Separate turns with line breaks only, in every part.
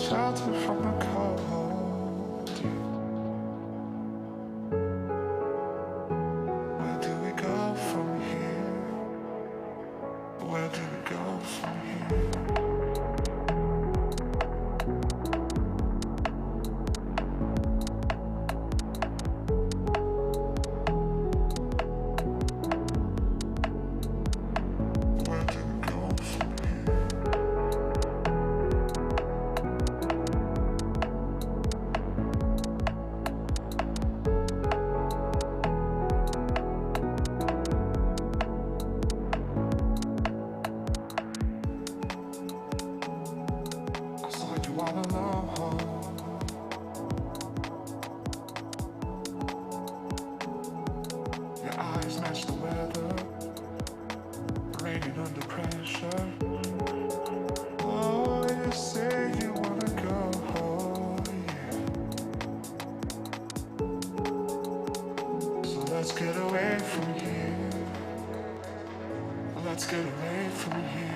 shelter from the cold. Where do we go from here? Where do we go from here? All alone. Your eyes match the weather, raining under pressure. Oh, you say you wanna go, yeah. So let's get away from here. Let's get away from here.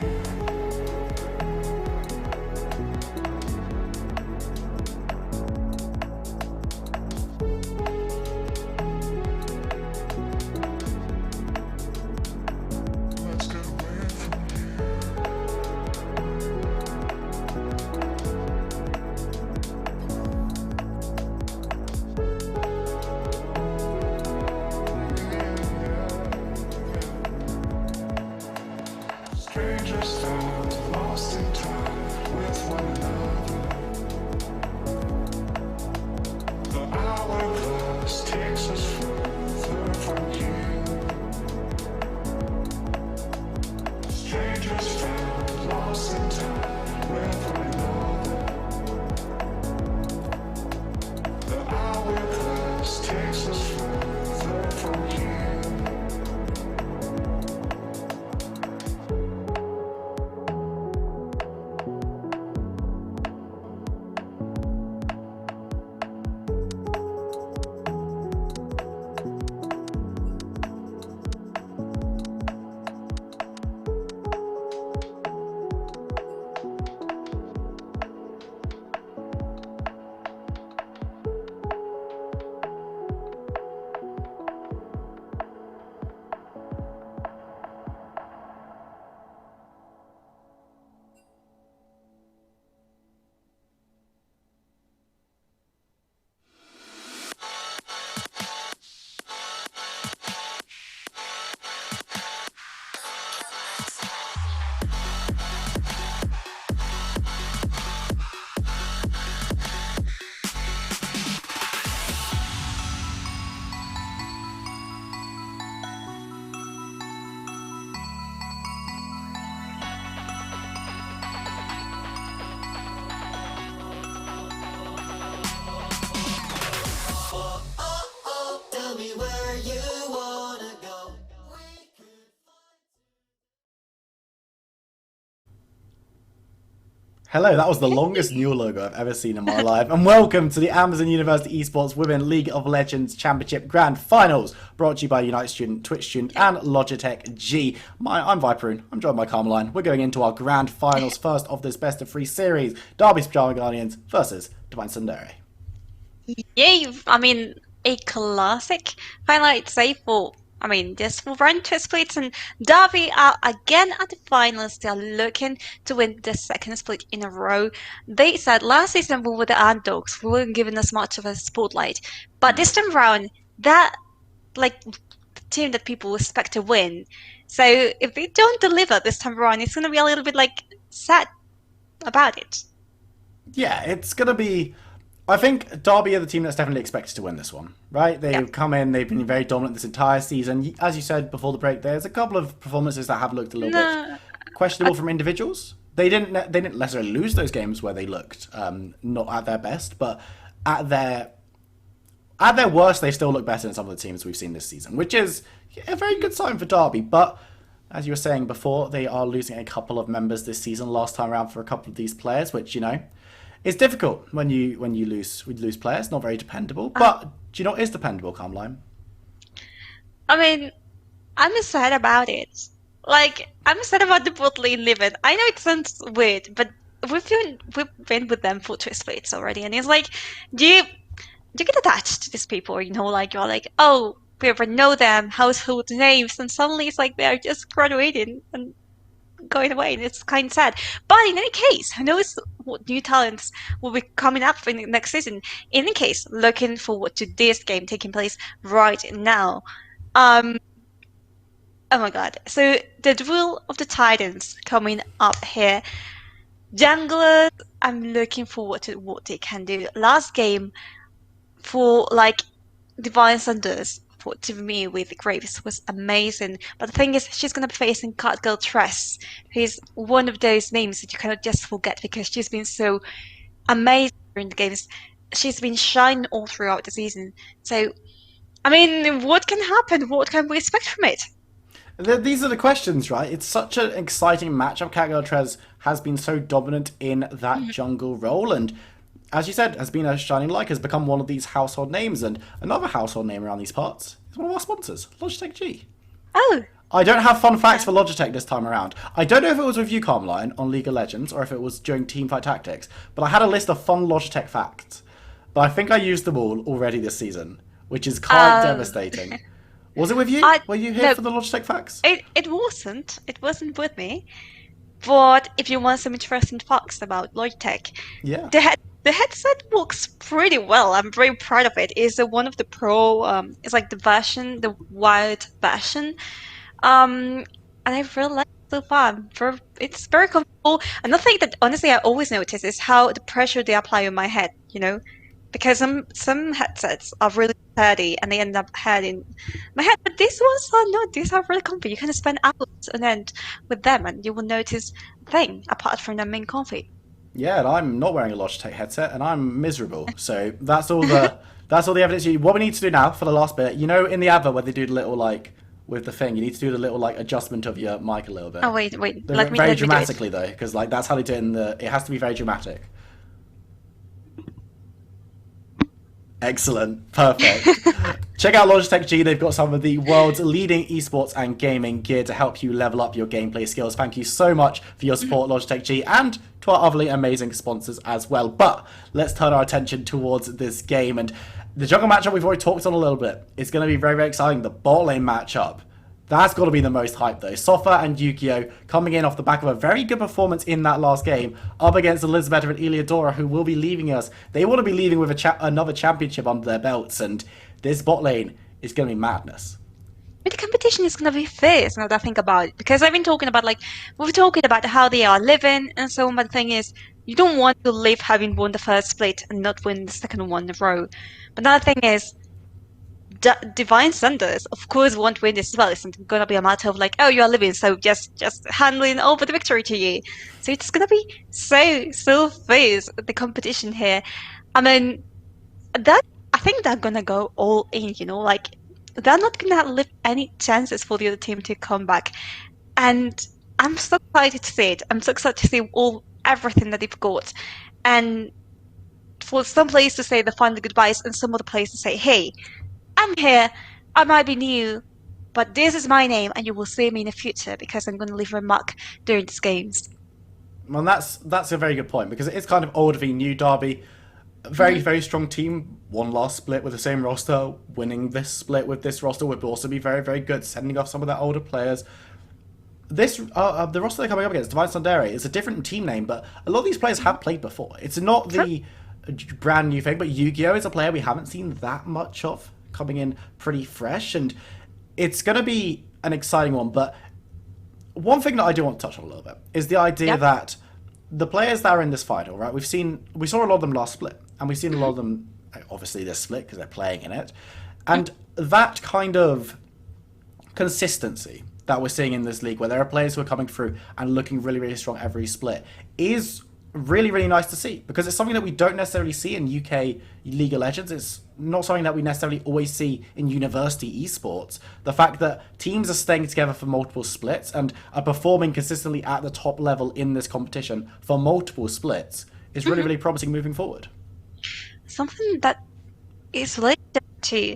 Strangers stand lost in time with one another. The hourglass takes us further from here. Strangers stand lost in time with one another. The hourglass takes us further from here.
Hello, that was the longest new logo I've ever seen in my life, and welcome to the Amazon University Esports Women League of Legends Championship Grand Finals, brought to you by Unite Student, Twitch Student, and Logitech G. I'm Viperoon, I'm joined by Carmeline. We're going into our Grand Finals, first of this best-of-3 series, Derby's Pyjama Guardians versus Divine Sundere.
Yay! I mean, a classic final, I'd say, for this will run to splits, and Derby are again at the finals. They are looking to win the second split in a row. They said last season we were the underdogs, we weren't given as much of a spotlight, but this time around, that the team that people expect to win. So if they don't deliver this time around, it's going to be a little bit sad about it.
Yeah, it's going to be... I think Derby are the team that's definitely expected to win this one, right? They've come in, they've been very dominant this entire season. As you said before the break, there's a couple of performances that have looked a little bit questionable from individuals. They didn't necessarily lose those games where they looked not at their best, but at their worst, they still look better than some of the teams we've seen this season, which is a very good sign for Derby. But as you were saying before, they are losing a couple of members this season, last time around for a couple of these players, which, it's difficult when you lose players, not very dependable. But do you know what is dependable, Carmeline?
I'm sad about it. I'm sad about the bot lane living. I know it sounds weird, but we've been with them for two splits already, and it's like, do you get attached to these people? Like you're like, oh, we ever know them, household names, and suddenly it's like they're just graduating and going away, and it's kind of sad. But in any case, who knows what new talents will be coming up in the next season? In any case, looking forward to this game taking place right now. Um, oh my god! So the Duel of the Titans coming up here. Junglers, I'm looking forward to what they can do. Last game for like Divine Thunders for to me with Graves was amazing. But the thing is, she's gonna be facing Catgirl Tress, who's one of those names that you cannot just forget because she's been so amazing in the games. She's been shining all throughout the season. So, I mean, what can happen? What can we expect from it?
These are the questions, right? It's such an exciting matchup. Catgirl Trez has been so dominant in that jungle role, and as you said, has been a shining light, has become one of these household names. And another household name around these parts is one of our sponsors, Logitech G.
Oh,
I don't have fun facts for Logitech this time around. I don't know if it was with you, Carmeline, on League of Legends, or if it was during Teamfight Tactics, but I had a list of fun Logitech facts. But I think I used them all already this season, which is quite devastating. Was it with you? Were you here
no,
for the Logitech facts?
it wasn't. It wasn't with me. But if you want some interesting facts about Logitech,
Yeah.
the headset works pretty well. I'm very proud of it. It's one of the pro. It's like the version, the wired version. And I really like it so far. It's very comfortable. Another thing that honestly I always notice is how the pressure they apply on my head. Because some headsets are really sturdy and they end up hurting my head, but these ones are not. These are really comfy. You can spend hours on end with them, and you will notice a thing apart from them being comfy.
Yeah, and I'm not wearing a Logitech headset, and I'm miserable. So that's all the evidence. What we need to do now for the last bit, in the advert where they do the little with the thing, you need to do the little adjustment of your mic a little bit.
Oh wait,
Very
let me
dramatically though, because that's how they do it it has to be very dramatic. Excellent. Perfect. Check out Logitech G. They've got some of the world's leading esports and gaming gear to help you level up your gameplay skills. Thank you so much for your support, Logitech G, and to our other amazing sponsors as well. But let's turn our attention towards this game. And the jungle matchup we've already talked on a little bit. It's going to be very, very exciting. The bot lane matchup. That's got to be the most hype, though. Sofa and Yukio coming in off the back of a very good performance in that last game, up against Elizabeth and Eliodora, who will be leaving us. They want to be leaving with another championship under their belts, and this bot lane is going to be madness.
But the competition is gonna be fierce now that I think about it, because I've been talking about we're talking about how they are living and so on. But the thing is, you don't want to live having won the first split and not win the second one in a row. But another thing is, Divine Thunders, of course, won't win this as well. It's not gonna be a matter of oh, you are living, so just handing over the victory to you. So it's gonna be so fierce the competition here. I mean, I think they're gonna go all in. They're not gonna leave any chances for the other team to come back. And I'm so excited to see it. I'm so excited to see everything that they've got, and for some players to say the final goodbyes, and some other players to say, "Hey, I'm here. I might be new, but this is my name, and you will see me in the future because I'm going to leave a mark during these games."
Well, that's a very good point, because it's kind of old v new Derby. A very, very strong team. One last split with the same roster. Winning this split with this roster would also be very, very good. Sending off some of their older players. The roster they're coming up against, Divine Sundere, is a different team name, but a lot of these players have played before. It's not the brand new thing, but Yu-Gi-Oh! Is a player we haven't seen that much of, coming in pretty fresh, and it's going to be an exciting one. But one thing that I do want to touch on a little bit is the idea that the players that are in this final, right? We saw a lot of them last split, and we've seen a lot of them, obviously, this split because they're playing in it, and that kind of consistency that we're seeing in this league, where there are players who are coming through and looking really, really strong every split, is really, really nice to see, because it's something that we don't necessarily see in UK League of Legends. It's not something that we necessarily always see in university esports. The fact that teams are staying together for multiple splits and are performing consistently at the top level in this competition for multiple splits is really, really promising moving forward.
Something that is related to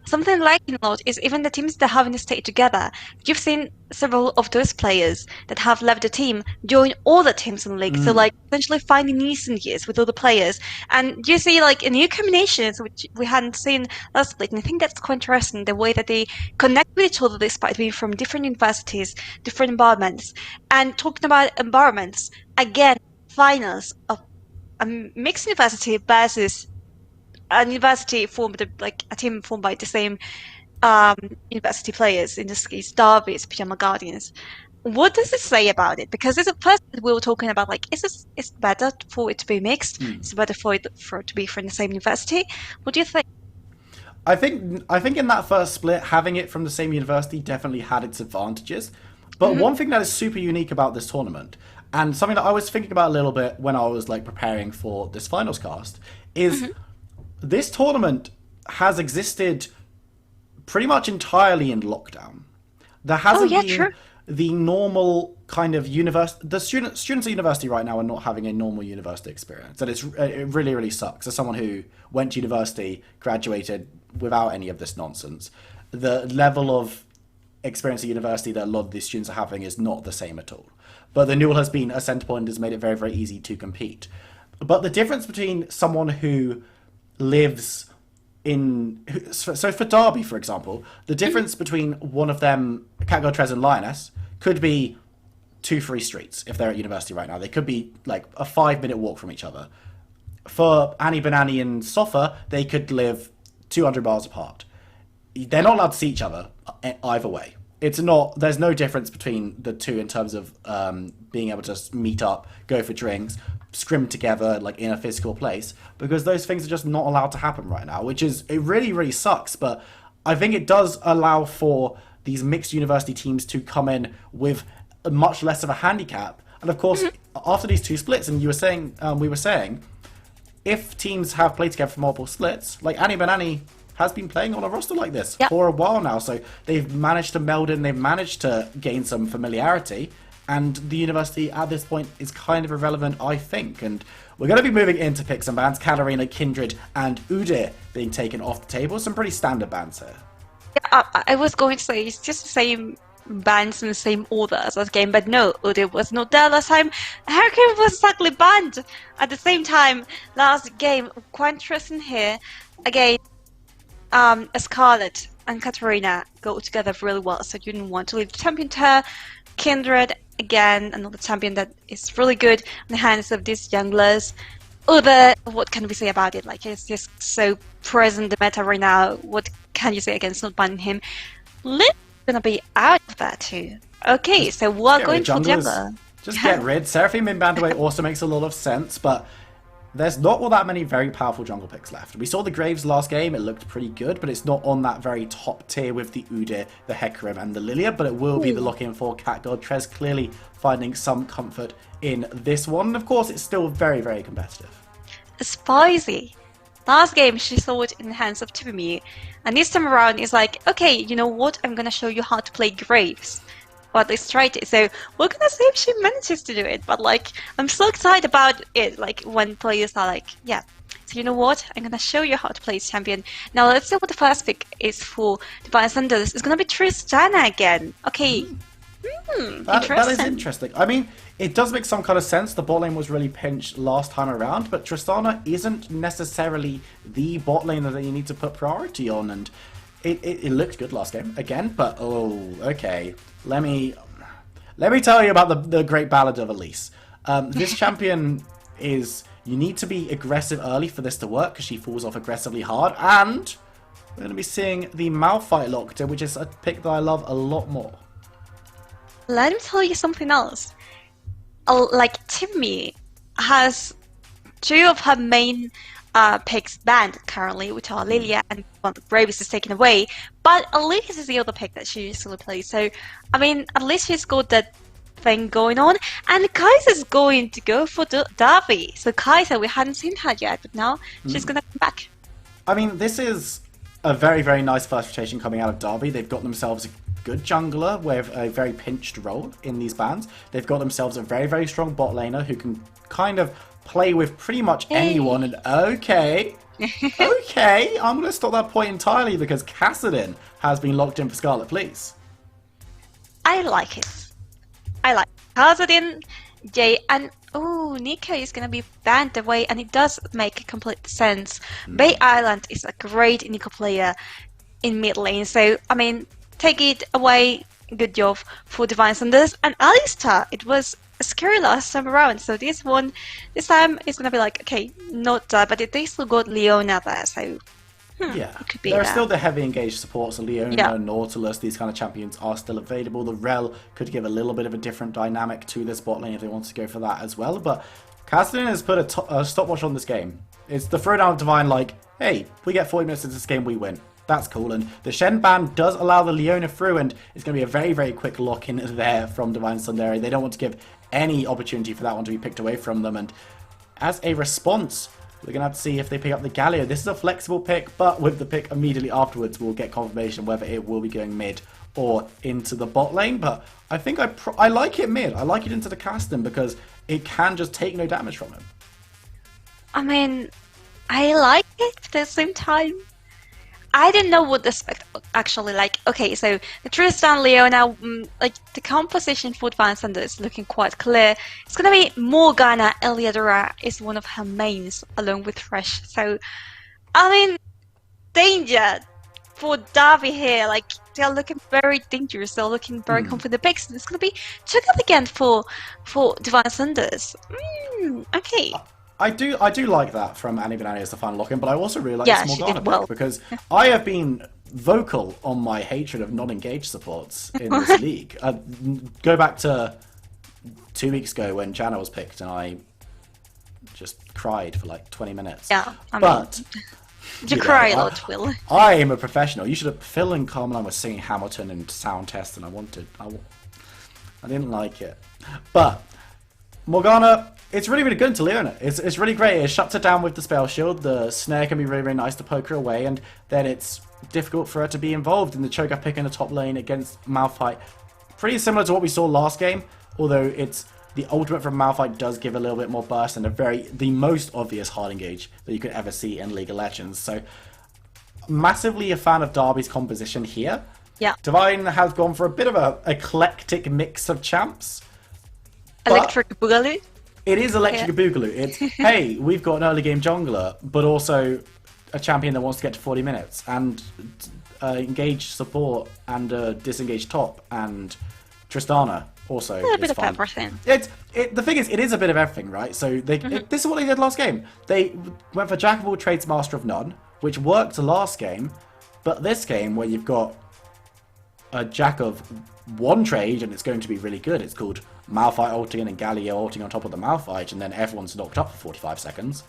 something liking a lot is even the teams that haven't stayed together. You've seen several of those players that have left the team join all the teams in the league. So like essentially finding new synergies with other players. And you see like new combinations which we hadn't seen last split. And I think that's quite interesting, the way that they connect with each other despite being from different universities, different environments. And talking about environments, again, finals of a mixed university versus a university formed like a team formed by the same university players, in this case Derby's Pajama Guardians. What does it say about it? Because it's a first we were talking about like is better for it to be mixed? It's better for it to be from the same university. What do you think?
I think in that first split, having it from the same university definitely had its advantages. But one thing that is super unique about this tournament, and something that I was thinking about a little bit when I was like preparing for this finals cast, is this tournament has existed pretty much entirely in lockdown. There hasn't been the normal kind of the students at university right now are not having a normal university experience, and it really, really sucks. As someone who went to university, graduated without any of this nonsense, the level of experience at university that a lot of these students are having is not the same at all. But the Newell has been a centre point and has made it very, very easy to compete. But the difference between someone who lives so for Derby, for example, the difference between one of them, Catgirl, Trez and Lioness, could be 2-3 streets if they're at university right now. They could be like a 5-minute walk from each other. For Annie Banani and Sofa, they could live 200 miles apart. They're not allowed to see each other either way. There's no difference between the two in terms of being able to meet up, go for drinks, scrim together like in a physical place, because those things are just not allowed to happen right now, it really, really sucks. But I think it does allow for these mixed university teams to come in with much less of a handicap. And of course, after these two splits, and we were saying, if teams have played together for multiple splits, like Annie Banani has been playing on a roster like this for a while now, so they've managed to meld in, they've managed to gain some familiarity, and the university at this point is kind of irrelevant, I think. And we're going to be moving into pick some bans, Katarina, Kindred, and Udyr being taken off the table. Some pretty standard bans here.
Yeah, I was going to say it's just the same bans in the same order as last game, but no, Udyr was not there last time. Hurricane was exactly banned at the same time last game. Quite interesting here. Again, Scarlet and Katarina go together really well, so you didn't want to leave the champion to her. Kindred, again, another champion that is really good in the hands of these junglers. Udyr, what can we say about it? Like, it's just so present in the meta right now. What can you say against not banning him? Liv's gonna be out of that too. Okay, so we're going for jungler.
Just get rid. Seraphine being banned away also makes a lot of sense, but there's not all that many very powerful jungle picks left. We saw the Graves last game, it looked pretty good, but it's not on that very top tier with the Udyr, the Hecarim, and the Lilia, but it will be the lock-in for Catgirl. Trez clearly finding some comfort in this one, and of course it's still very, very competitive.
Spicy. Last game she saw it in the hands of Tibumew, and this time around it's like, okay, you know what, I'm gonna show you how to play Graves. Or at least try to. So we're gonna see if she manages to do it. But like, I'm so excited about it. Like when players are like, yeah. So you know what? I'm gonna show you how to play champion. Now let's see what the first pick is for the Bystanders. It's gonna be Tristana again. Okay.
That is interesting. I mean, it does make some kind of sense. The bot lane was really pinched last time around, but Tristana isn't necessarily the bot lane that you need to put priority on, and it looked good last game again. But okay. Let me tell you about the great ballad of Elise. This champion is, you need to be aggressive early for this to work, because she falls off aggressively hard, and we're going to be seeing the Malphite locked in, which is a pick that I love a lot more.
Let me tell you something else. Like, Timmy has two of her main picks banned currently, which are Lilia and one Graves is taken away, but Elise is the other pick that she usually plays. So, I mean, at least she's got that thing going on. And Kaiser's going to go for Derby. So Kaiser, we hadn't seen her yet, but now she's going to come back.
I mean, this is a very, very nice first rotation coming out of Derby. They've got themselves a good jungler with a very pinched role in these bans. They've got themselves a very, very strong bot laner who can kind of play with pretty much anyone. And okay, Okay, I'm going to stop that point entirely because Kassadin has been locked in for Scarlet Please.
I like it. I like Hazardin, Jay, and Nico is gonna be banned away, and it does make complete sense. Bay Island is a great Nico player in mid lane, so I mean, take it away. Good job for Divine Sanders and Alistar. It was scary last time around, so this time it's gonna be like, okay, not that, but they still got Leona there, so
Yeah,
it could be
there are
that.
still the heavy engaged supports. So Leona,
Yeah.
Nautilus, these kind of champions are still available. The Rel could give a little bit of a different dynamic to this bot lane if they want to go for that as well. But Kassadin has put a stopwatch on this game. It's the throwdown of Divine like, hey, we get 40 minutes into this game, we win. That's cool. And the Shen ban does allow the Leona through, and it's going to be a very, very quick lock-in there from Divine Sundari. They don't want to give any opportunity for that one to be picked away from them. And as a response, we're going to have to see if they pick up the Galio. This is a flexible pick, but with the pick immediately afterwards, we'll get confirmation whether it will be going mid or into the bot lane. But I think I like it mid. I like it into the Kassadin because it can just take no damage from him.
I mean, I like it, but at the same time, I didn't know what the spec actually like. Okay, so the Tristan Leona, like the composition for Divine Thunder is looking quite clear. It's gonna be Morgana. Eliadora is one of her mains, along with Thresh. So, I mean, danger for Darby here. Like they're looking very dangerous. They're looking very confident picks. And it's gonna be Cho'Gath again for Divine Thunders. Okay.
I do like that from Annie Banani as the final lock-in, but I also really like
Yeah,
this
she
Morgana
did well.
pick because I have been vocal on my hatred of non-engaged supports in this league. Go back to 2 weeks ago when Janna was picked and I just cried for like 20 minutes.
Yeah, I mean,
but
you
know,
cry a lot, Will.
I am a professional. You should have. Phil and Carmeline were singing Hamilton and sound test, and I didn't like it. But Morgana, it's really, really good to Leona. It's really great. It shuts her down with the spell shield. The snare can be really, really nice to poke her away, and then it's difficult for her to be involved in the Cho'Gath pick in the top lane against Malphite. Pretty similar to what we saw last game, although it's the ultimate from Malphite does give a little bit more burst and the most obvious hard engage that you could ever see in League of Legends. So, massively a fan of Darby's composition here.
Yeah.
Divine has gone for a bit of a eclectic mix of champs.
Electric Boogaloo.
It is Electric Boogaloo. It's, hey, we've got an early game jungler, but also a champion that wants to get to 40 minutes, and engaged support, and disengaged top, and Tristana also.
A bit
is
of
fun.
everything.
The thing is, it is a bit of everything, right? So this is what they did last game. They went for Jack of all trades, Master of none, which worked last game, but this game, where you've got a Jack of one trade, and it's going to be really good. It's called Malphite ulting and Galio ulting on top of the Malphite, and then everyone's knocked up for 45 seconds.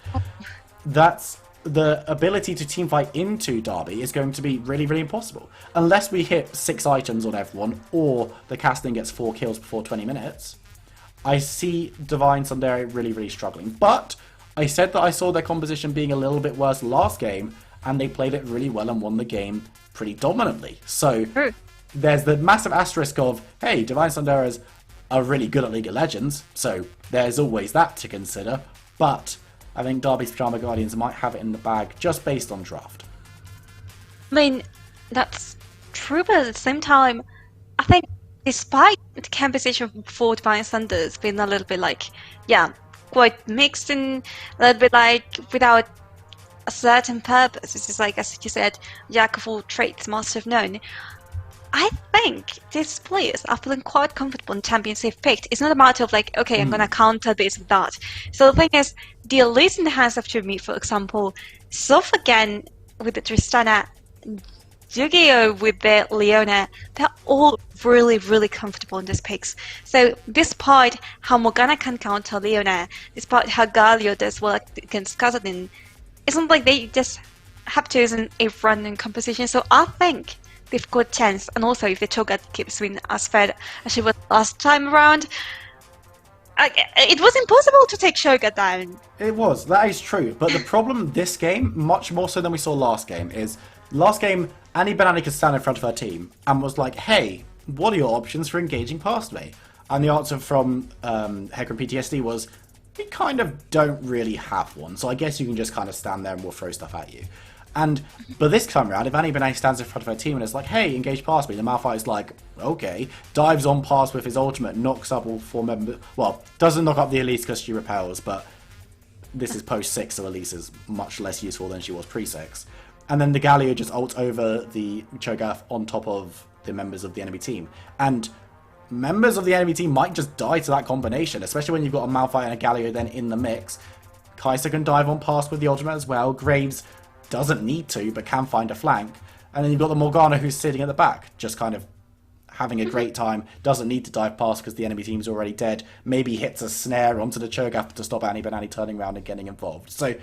That's the ability to teamfight into Darby is going to be really, really impossible. Unless we hit 6 items on everyone, or the casting gets 4 kills before 20 minutes, I see Divine Sundari really, really struggling. But I said that I saw their composition being a little bit worse last game, and they played it really well and won the game pretty dominantly. So there's the massive asterisk of, hey, Divine Sundari are really good at League of Legends, so there's always that to consider. But I think Darby's Pyjama Guardians might have it in the bag just based on draft.
I mean, that's true, but at the same time, I think despite the composition for Divine Thunders being a little bit like, quite mixed and a little bit like without a certain purpose, it's just like, as you said, Jack of all trades, Master of none. I think these players are feeling quite comfortable in champions they've picked. It's not a matter of like, okay, I'm going to counter this with that. So the thing is, the Elise in the hands of Jimmy, for example, Soph again with the Tristana, Yu-Gi-Oh with the Leona, they're all really, really comfortable in these picks. So despite how Morgana can counter Leona, despite how Galio does well against Kassadin, it's not like they just have chosen a random composition. So I think they've got a chance, and also if the Cho'Gath keeps winning as fair as she was last time around, it was impossible to take Cho'Gath down.
It was, that is true. But the problem this game, much more so than we saw last game, is last game Annie Banani could stand in front of her team and was like, hey, what are your options for engaging past me? And the answer from Hecarim PTSD was, we kind of don't really have one, so I guess you can just kind of stand there and we'll throw stuff at you. But this time around, if Annie Benet stands in front of her team and is like, hey, engage past me, the Malphite's like, okay, dives on past with his ultimate, knocks up all 4 members. Well, doesn't knock up the Elise because she repels, but this is post-6, so Elise is much less useful than she was pre-6. And then the Galio just ults over the Cho'Gath on top of the members of the enemy team. And members of the enemy team might just die to that combination, especially when you've got a Malphite and a Galio then in the mix. Kai'Sa can dive on past with the ultimate as well. Graves doesn't need to, but can find a flank. And then you've got the Morgana who's sitting at the back, just kind of having a great time, doesn't need to dive past because the enemy team's already dead, maybe hits a snare onto the Cho'Gath to stop Annie Benet turning around and getting involved. So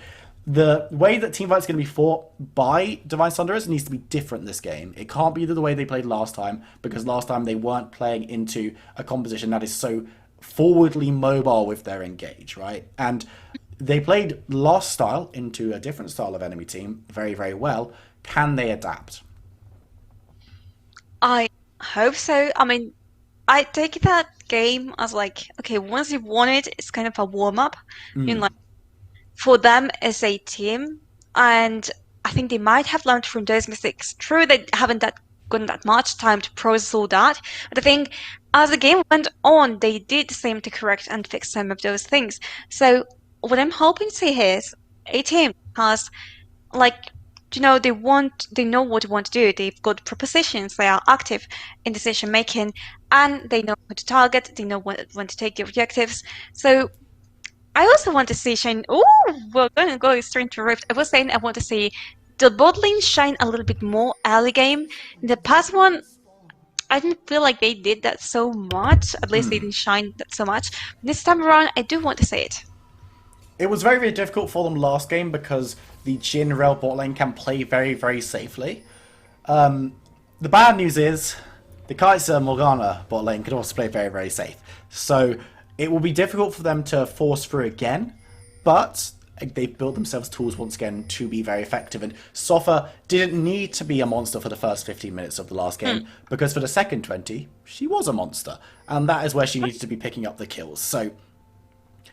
the way that teamfight's going to be fought by Divine Sunderers needs to be different this game. It can't be the way they played last time, because last time they weren't playing into a composition that is so forwardly mobile with their engage, right? And they played last style into a different style of enemy team very, very well. Can they adapt?
I hope so. I mean, I take that game as like, okay, once you've won it, it's kind of a warm-up. Like, for them as a team, and I think they might have learned from those mistakes. True, they haven't gotten that much time to process all that, but I think as the game went on, they did seem to correct and fix some of those things. So what I'm hoping to see here is a team has, like, they know what they want to do. They've got propositions. They are active in decision making, and they know who to target. They know when to take the objectives. So I also want to see Shine. Oh, we're going to go straight into Rift. I was saying I want to see the bot lane shine a little bit more early game. In the past one, I didn't feel like they did that so much. At least they didn't shine that so much. This time around, I do want to see it.
It was very, very difficult for them last game because the Jhin Rel bot lane can play very, very safely. The bad news is the Kai'Sa Morgana bot lane can also play very, very safe. So it will be difficult for them to force through again, but they've built themselves tools once again to be very effective. And Sofa didn't need to be a monster for the first 15 minutes of the last game, because for the second 20, she was a monster. And that is where she needed to be picking up the kills. So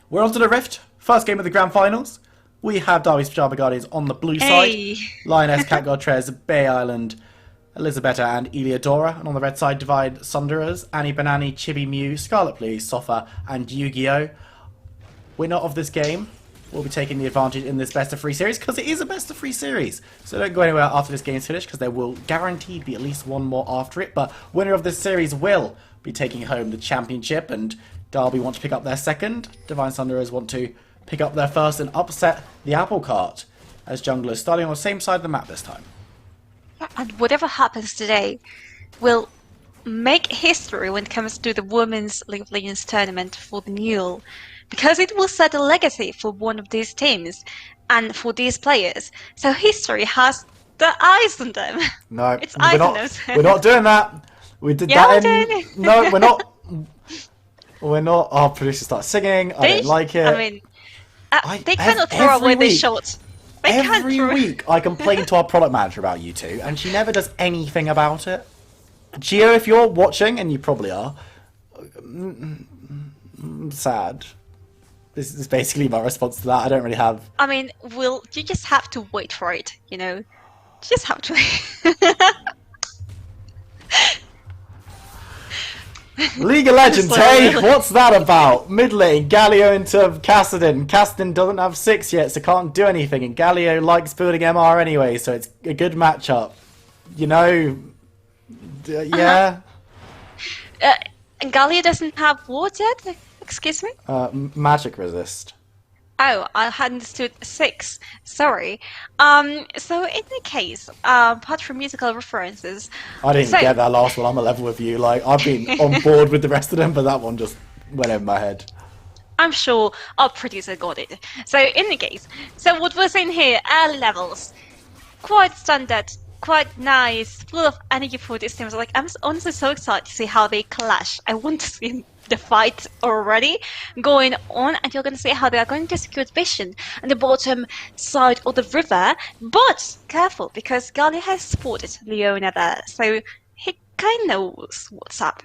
we're on to the Rift. First game of the Grand Finals. We have Derby's Pajama Guardians on the blue side. Lioness, Catguard, Trez, Bay Island, Elisabetta and Eliodora. And on the red side, Divide Sunderers, Annie Banani, Chibi Mew, Scarlet Blue, Sofa, and Yu-Gi-Oh! Winner of this game will be taking the advantage in this best of 3 series, because it is a best of 3 series. So don't go anywhere after this game's finished, because there will guaranteed be at least one more after it. But winner of this series will be taking home the championship, and Derby want to pick up their second. Divine Sunderers want to pick up their first and upset the apple cart as junglers, starting on the same side of the map this time.
And whatever happens today will make history when it comes to the Women's League of Legends tournament for the Newell, because it will set a legacy for one of these teams and for these players. So history has the eyes on them.
No,
it's eyes on them.
We're not doing that. We did that in... No, we're not. We're not. Our producer starts singing. I don't like it.
I mean, they cannot throw away the shots.
Every week I complain to our product manager about you two, and she never does anything about it. Gio, if you're watching, and you probably are, sad. This is basically my response to that. I don't really have...
I mean, you just have to wait for it, you know? You just have to wait.
League of Legends, hey? What's that about? Mid lane, Galio into Kassadin. Kassadin doesn't have 6 yet, so can't do anything. And Galio likes building MR anyway, so it's a good matchup. You know... yeah?
And Galio doesn't have what yet? Excuse me?
Magic resist.
Oh, I had understood 6. Sorry. So in the case, apart from musical references...
I didn't get that last one. I'm a level with you. Like, I've been on board with the rest of them, but that one just went over my head.
I'm sure our producer got it. So in the case, so what we're seeing here, early levels, quite standard, quite nice, full of energy for these teams. Like, I'm honestly so excited to see how they clash. I want to see the fight already going on, and you're going to see how they are going to secure vision on the bottom side of the river. But careful, because Gali has spotted Leona there, so he kind of knows what's up.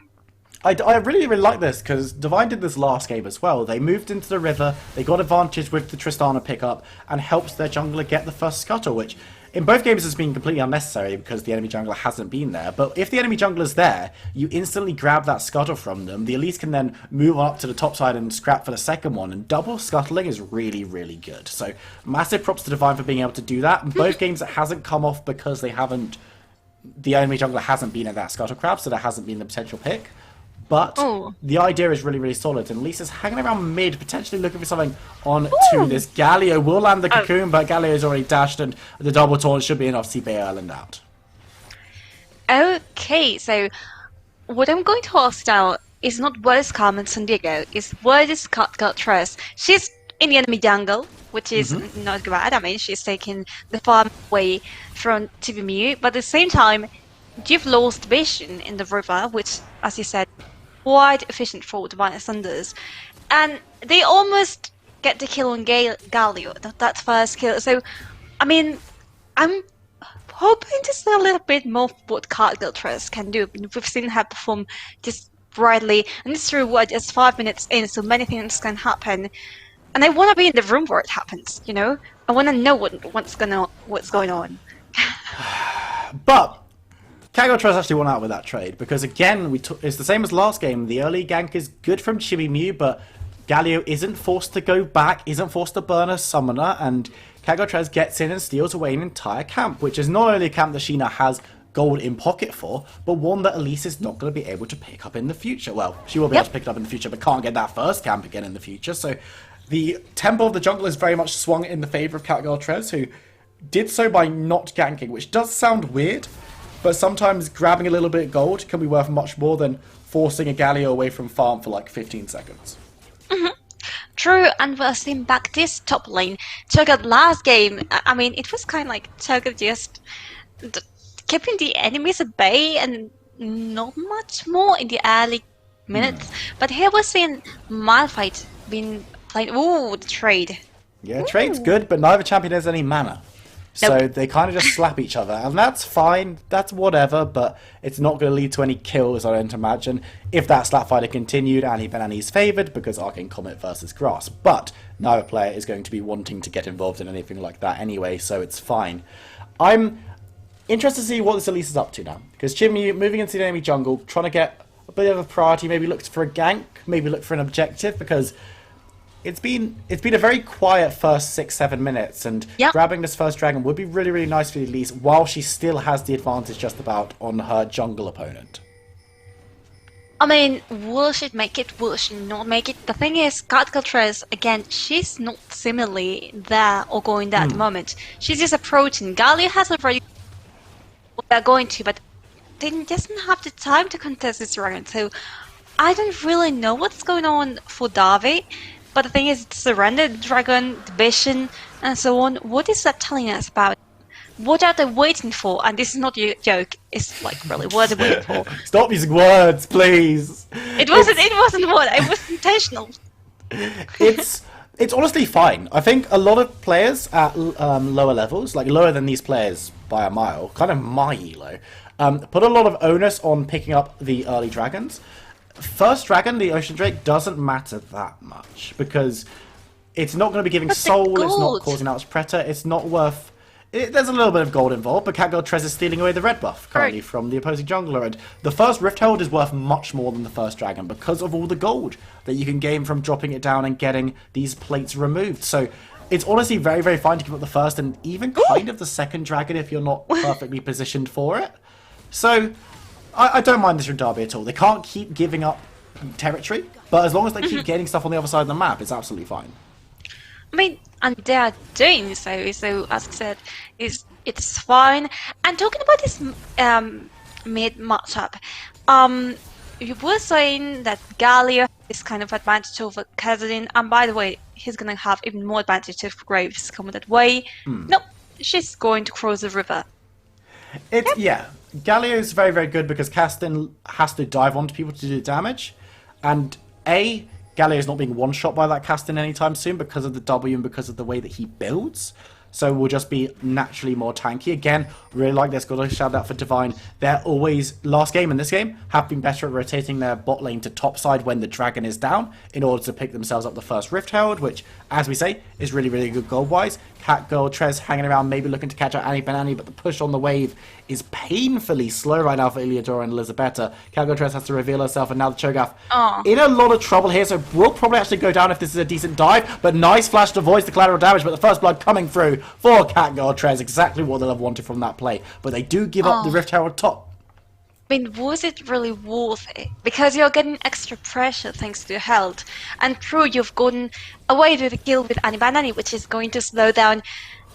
I really, really like this because Divine did this last game as well. They moved into the river, they got advantage with the Tristana pickup, and helped their jungler get the first scuttle, which in both games has been completely unnecessary because the enemy jungler hasn't been there. But if the enemy jungler's there, you instantly grab that scuttle from them. The Elise can then move on up to the top side and scrap for the second one, and double scuttling is really, really good. So massive props to Divine for being able to do that. In both games it hasn't come off because the enemy jungler hasn't been at that scuttle crab, so there hasn't been the potential pick. But the idea is really, really solid. And Lisa's hanging around mid, potentially looking for something on to this. Galio will land the cocoon, but Galio's already dashed, and the double taunt should be enough to see Bay Island out.
Okay, so what I'm going to ask now is not where is Carmen Sandiego, is where is Tress? She's in the enemy jungle, which is not bad. I mean, she's taking the farm away from TV Mew, but at the same time, you've lost vision in the river, which, as you said, quite efficient for Divine Thunders, and they almost get the kill on Galio, that first kill. So, I mean, I'm hoping to see a little bit more of what Tress can do. We've seen her perform just brightly, and it's true, just 5 minutes in, so many things can happen. And I want to be in the room where it happens, you know? I want to know what's going on.
But Tress actually won out with that trade because, again, it's the same as last game. The early gank is good from Chibi Mew, but Galio isn't forced to go back, isn't forced to burn a summoner, and Tress gets in and steals away an entire camp, which is not only a camp that Sheena has gold in pocket for, but one that Elise is not going to be able to pick up in the future. Well, she will be able to pick it up in the future, but can't get that first camp again in the future. So the tempo of the jungle is very much swung in the favour of Tress, who did so by not ganking, which does sound weird, but sometimes grabbing a little bit of gold can be worth much more than forcing a Galio away from farm for like 15 seconds.
True, and we're seeing back this top lane. Cho'Gath last game, I mean, it was kind of like Cho'Gath just keeping the enemies at bay and not much more in the early minutes. But here we're seeing Malphite being played. Ooh, the trade.
Yeah, trade's good, but neither champion has any mana. So they kind of just slap each other, and that's fine, that's whatever, but it's not going to lead to any kills, I don't imagine, if that slap fighter continued and he's favoured because Arcane Comet versus Grass. But neither player is going to be wanting to get involved in anything like that anyway, so it's fine. I'm interested to see what this Elise is up to now, because Chimney moving into the enemy jungle, trying to get a bit of a priority, maybe look for a gank, maybe look for an objective, because It's been a very quiet first 6-7 minutes, and grabbing this first dragon would be really, really nice for Elise while she still has the advantage just about on her jungle opponent.
I mean, will she make it? Will she not make it? The thing is, Tress, again, she's not similarly there or going there at the moment. She's just approaching. Galio has already what they're going to, but they doesn't have the time to contest this dragon. So I don't really know what's going on for Davi. But the thing is, it's surrendered dragon, the vision, and so on. What is that telling us about? What are they waiting for? And this is not a joke. It's like really what are they waiting for?
Stop using words, please.
It wasn't what. It was intentional.
It's honestly fine. I think a lot of players at lower levels, like lower than these players by a mile, kind of my elo, put a lot of onus on picking up the early dragons. First dragon, the Ocean Drake, doesn't matter that much because it's not going to be giving soul, it's not causing out its predator, it's not worth... there's a little bit of gold involved, but Tress is stealing away the red buff currently from the opposing jungler, and the first Rift Herald is worth much more than the first dragon because of all the gold that you can gain from dropping it down and getting these plates removed. So it's honestly very, very fine to give up the first and even kind of the second dragon if you're not perfectly positioned for it. So I don't mind this from Derby at all. They can't keep giving up territory, but as long as they keep getting stuff on the other side of the map, it's absolutely fine.
I mean, and they are doing so. So as I said, it's fine. And talking about this mid matchup, you were saying that Galio is kind of advantage over Khazadin, and by the way, he's gonna have even more advantage if Graves coming that way. Nope, she's going to cross the river.
Galio is very, very good because Castin has to dive onto people to do damage, and Galio is not being one-shot by that Castin anytime soon because of the W and because of the way that he builds. so will just be naturally more tanky. Again, really like this. Got a shout out for Divine. They're always, last game and this game, have been better at rotating their bot lane to top side when the dragon is down in order to pick themselves up the first Rift Herald, which, as we say, is really, really good gold-wise. Cat Girl, Trez hanging around, maybe looking to catch out Annie Banani, but the push on the wave is painfully slow right now for Iliadora and Elizabetta. Cat Girl Trez has to reveal herself, and now the Cho'Gath in a lot of trouble here, so will probably actually go down if this is a decent dive, but nice flash to avoid the collateral damage, but the first blood coming through for Cat Girl Trez, exactly what they'll have wanted from that play, but they do give up the Rift Herald top.
I mean, was it really worth it? Because you're getting extra pressure thanks to your health. And true, you've gotten away with a kill with Annie Banani, which is going to slow down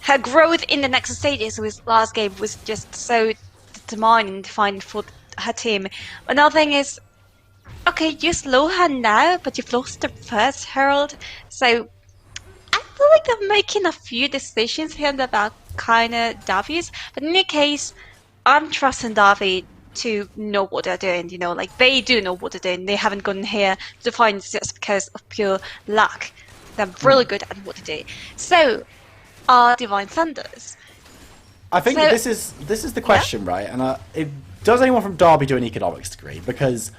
her growth in the next stages, whose last game was just so determined and defined for her team. Another thing is, okay, you slow her now, but you've lost the first Herald, so I feel like they're making a few decisions here that are kind of Davies. But in any case, I'm trusting Davi to know what they're doing, you know, like they do know what they're doing. They haven't gone here to find just because of pure luck. They're really good at what they do. So, are Divine Thunders?
I think this is the question, right? And does anyone from Derby do an economics degree? Because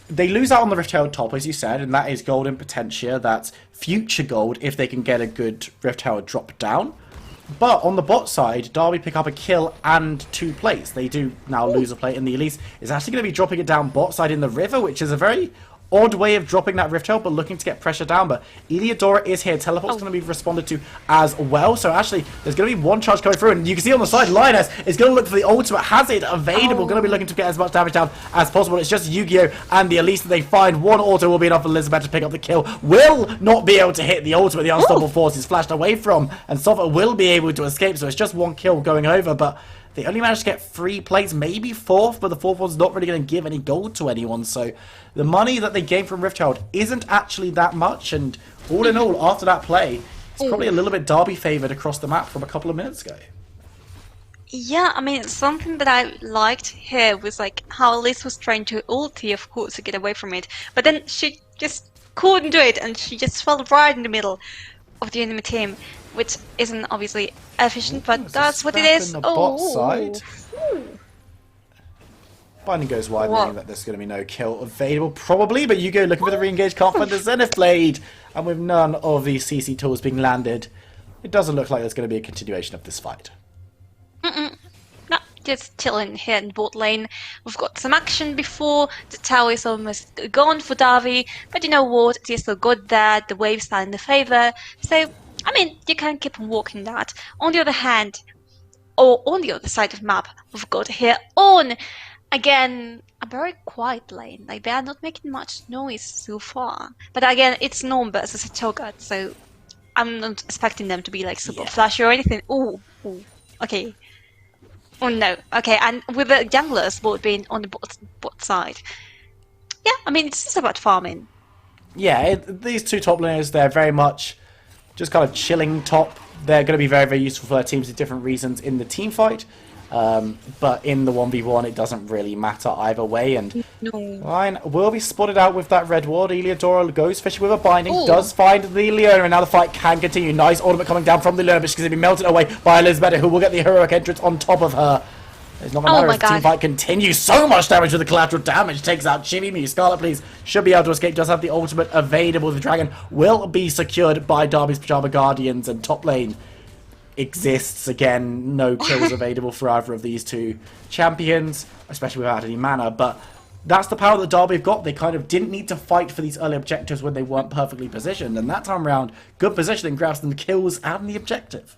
they lose out on the Rift Herald top, as you said, and that is gold in Potentia. That's future gold if they can get a good Rift Herald drop down. But on the bot side, Derby pick up a kill and 2 plates. They do now lose a plate, and the Elise is actually going to be dropping it down bot side in the river, which is a very odd way of dropping that Rift Herald, but looking to get pressure down. But Iliadora is here. Teleport's going to be responded to as well. So actually, there's going to be one charge coming through, and you can see on the side, Lioness is going to look for the ultimate. Has it available. Going to be looking to get as much damage down as possible. It's just Yu-Gi-Oh! And the Elise that they find. One auto will be enough for Elizabeth to pick up the kill. Will not be able to hit the ultimate. The Unstoppable Force is flashed away from, and Sofa will be able to escape. So it's just one kill going over, but they only managed to get 3 plates, maybe 4th, but the 4th one's not really going to give any gold to anyone. So the money that they gain from Rift Herald isn't actually that much. And all in all, after that play, it's probably a little bit Derby favoured across the map from a couple of minutes ago.
Yeah, I mean, something that I liked here was like how Elise was trying to ulti, of course, to get away from it. But then she just couldn't do it, and she just fell right in the middle of the enemy team, which isn't obviously efficient, but that's what it is.
The bot side. Binding goes wide, meaning that there's going to be no kill available, probably, but you go looking for the re-engage, can't find the Zenith Blade, and with none of the CC tools being landed, it doesn't look like there's going to be a continuation of this fight.
No, just chilling here in bot lane. We've got some action before. The tower is almost gone for Davi, but you know what? They still got that. The waves stand in the favor. So, I mean, you can keep on walking that. On the other hand, or on the other side of the map, we've got here on, again, a very quiet lane. Like, they are not making much noise so far. But again, it's Norm versus a Cho'Gath, so I'm not expecting them to be like super flashy or anything. Ooh, okay. Oh no, okay, and with the junglers both being on the bot side. Yeah, I mean, it's just about farming.
Yeah, these two top laners, they're very much just kind of chilling top. They're going to be very, very useful for their teams for different reasons in the team fight. But in the 1v1, it doesn't really matter either way. And Lion will be spotted out with that red ward. Iliadora goes fishing with a binding, does find the Leona, and now the fight can continue. Nice ornament coming down from the Leona, but she's going to be melted away by Elizabeth, who will get the heroic entrance on top of her. It's not going to matter if the team fight continues. So much damage with the collateral damage. Takes out Jimmy Mew. Scarlet, please, should be able to escape. Does have the ultimate available. The dragon will be secured by Derby's Pajama Guardians, and top lane exists again. No kills available for either of these two champions, especially without any mana. But that's the power that Derby have got. They kind of didn't need to fight for these early objectives when they weren't perfectly positioned, and that time around, good positioning grabs them the kills and the objective.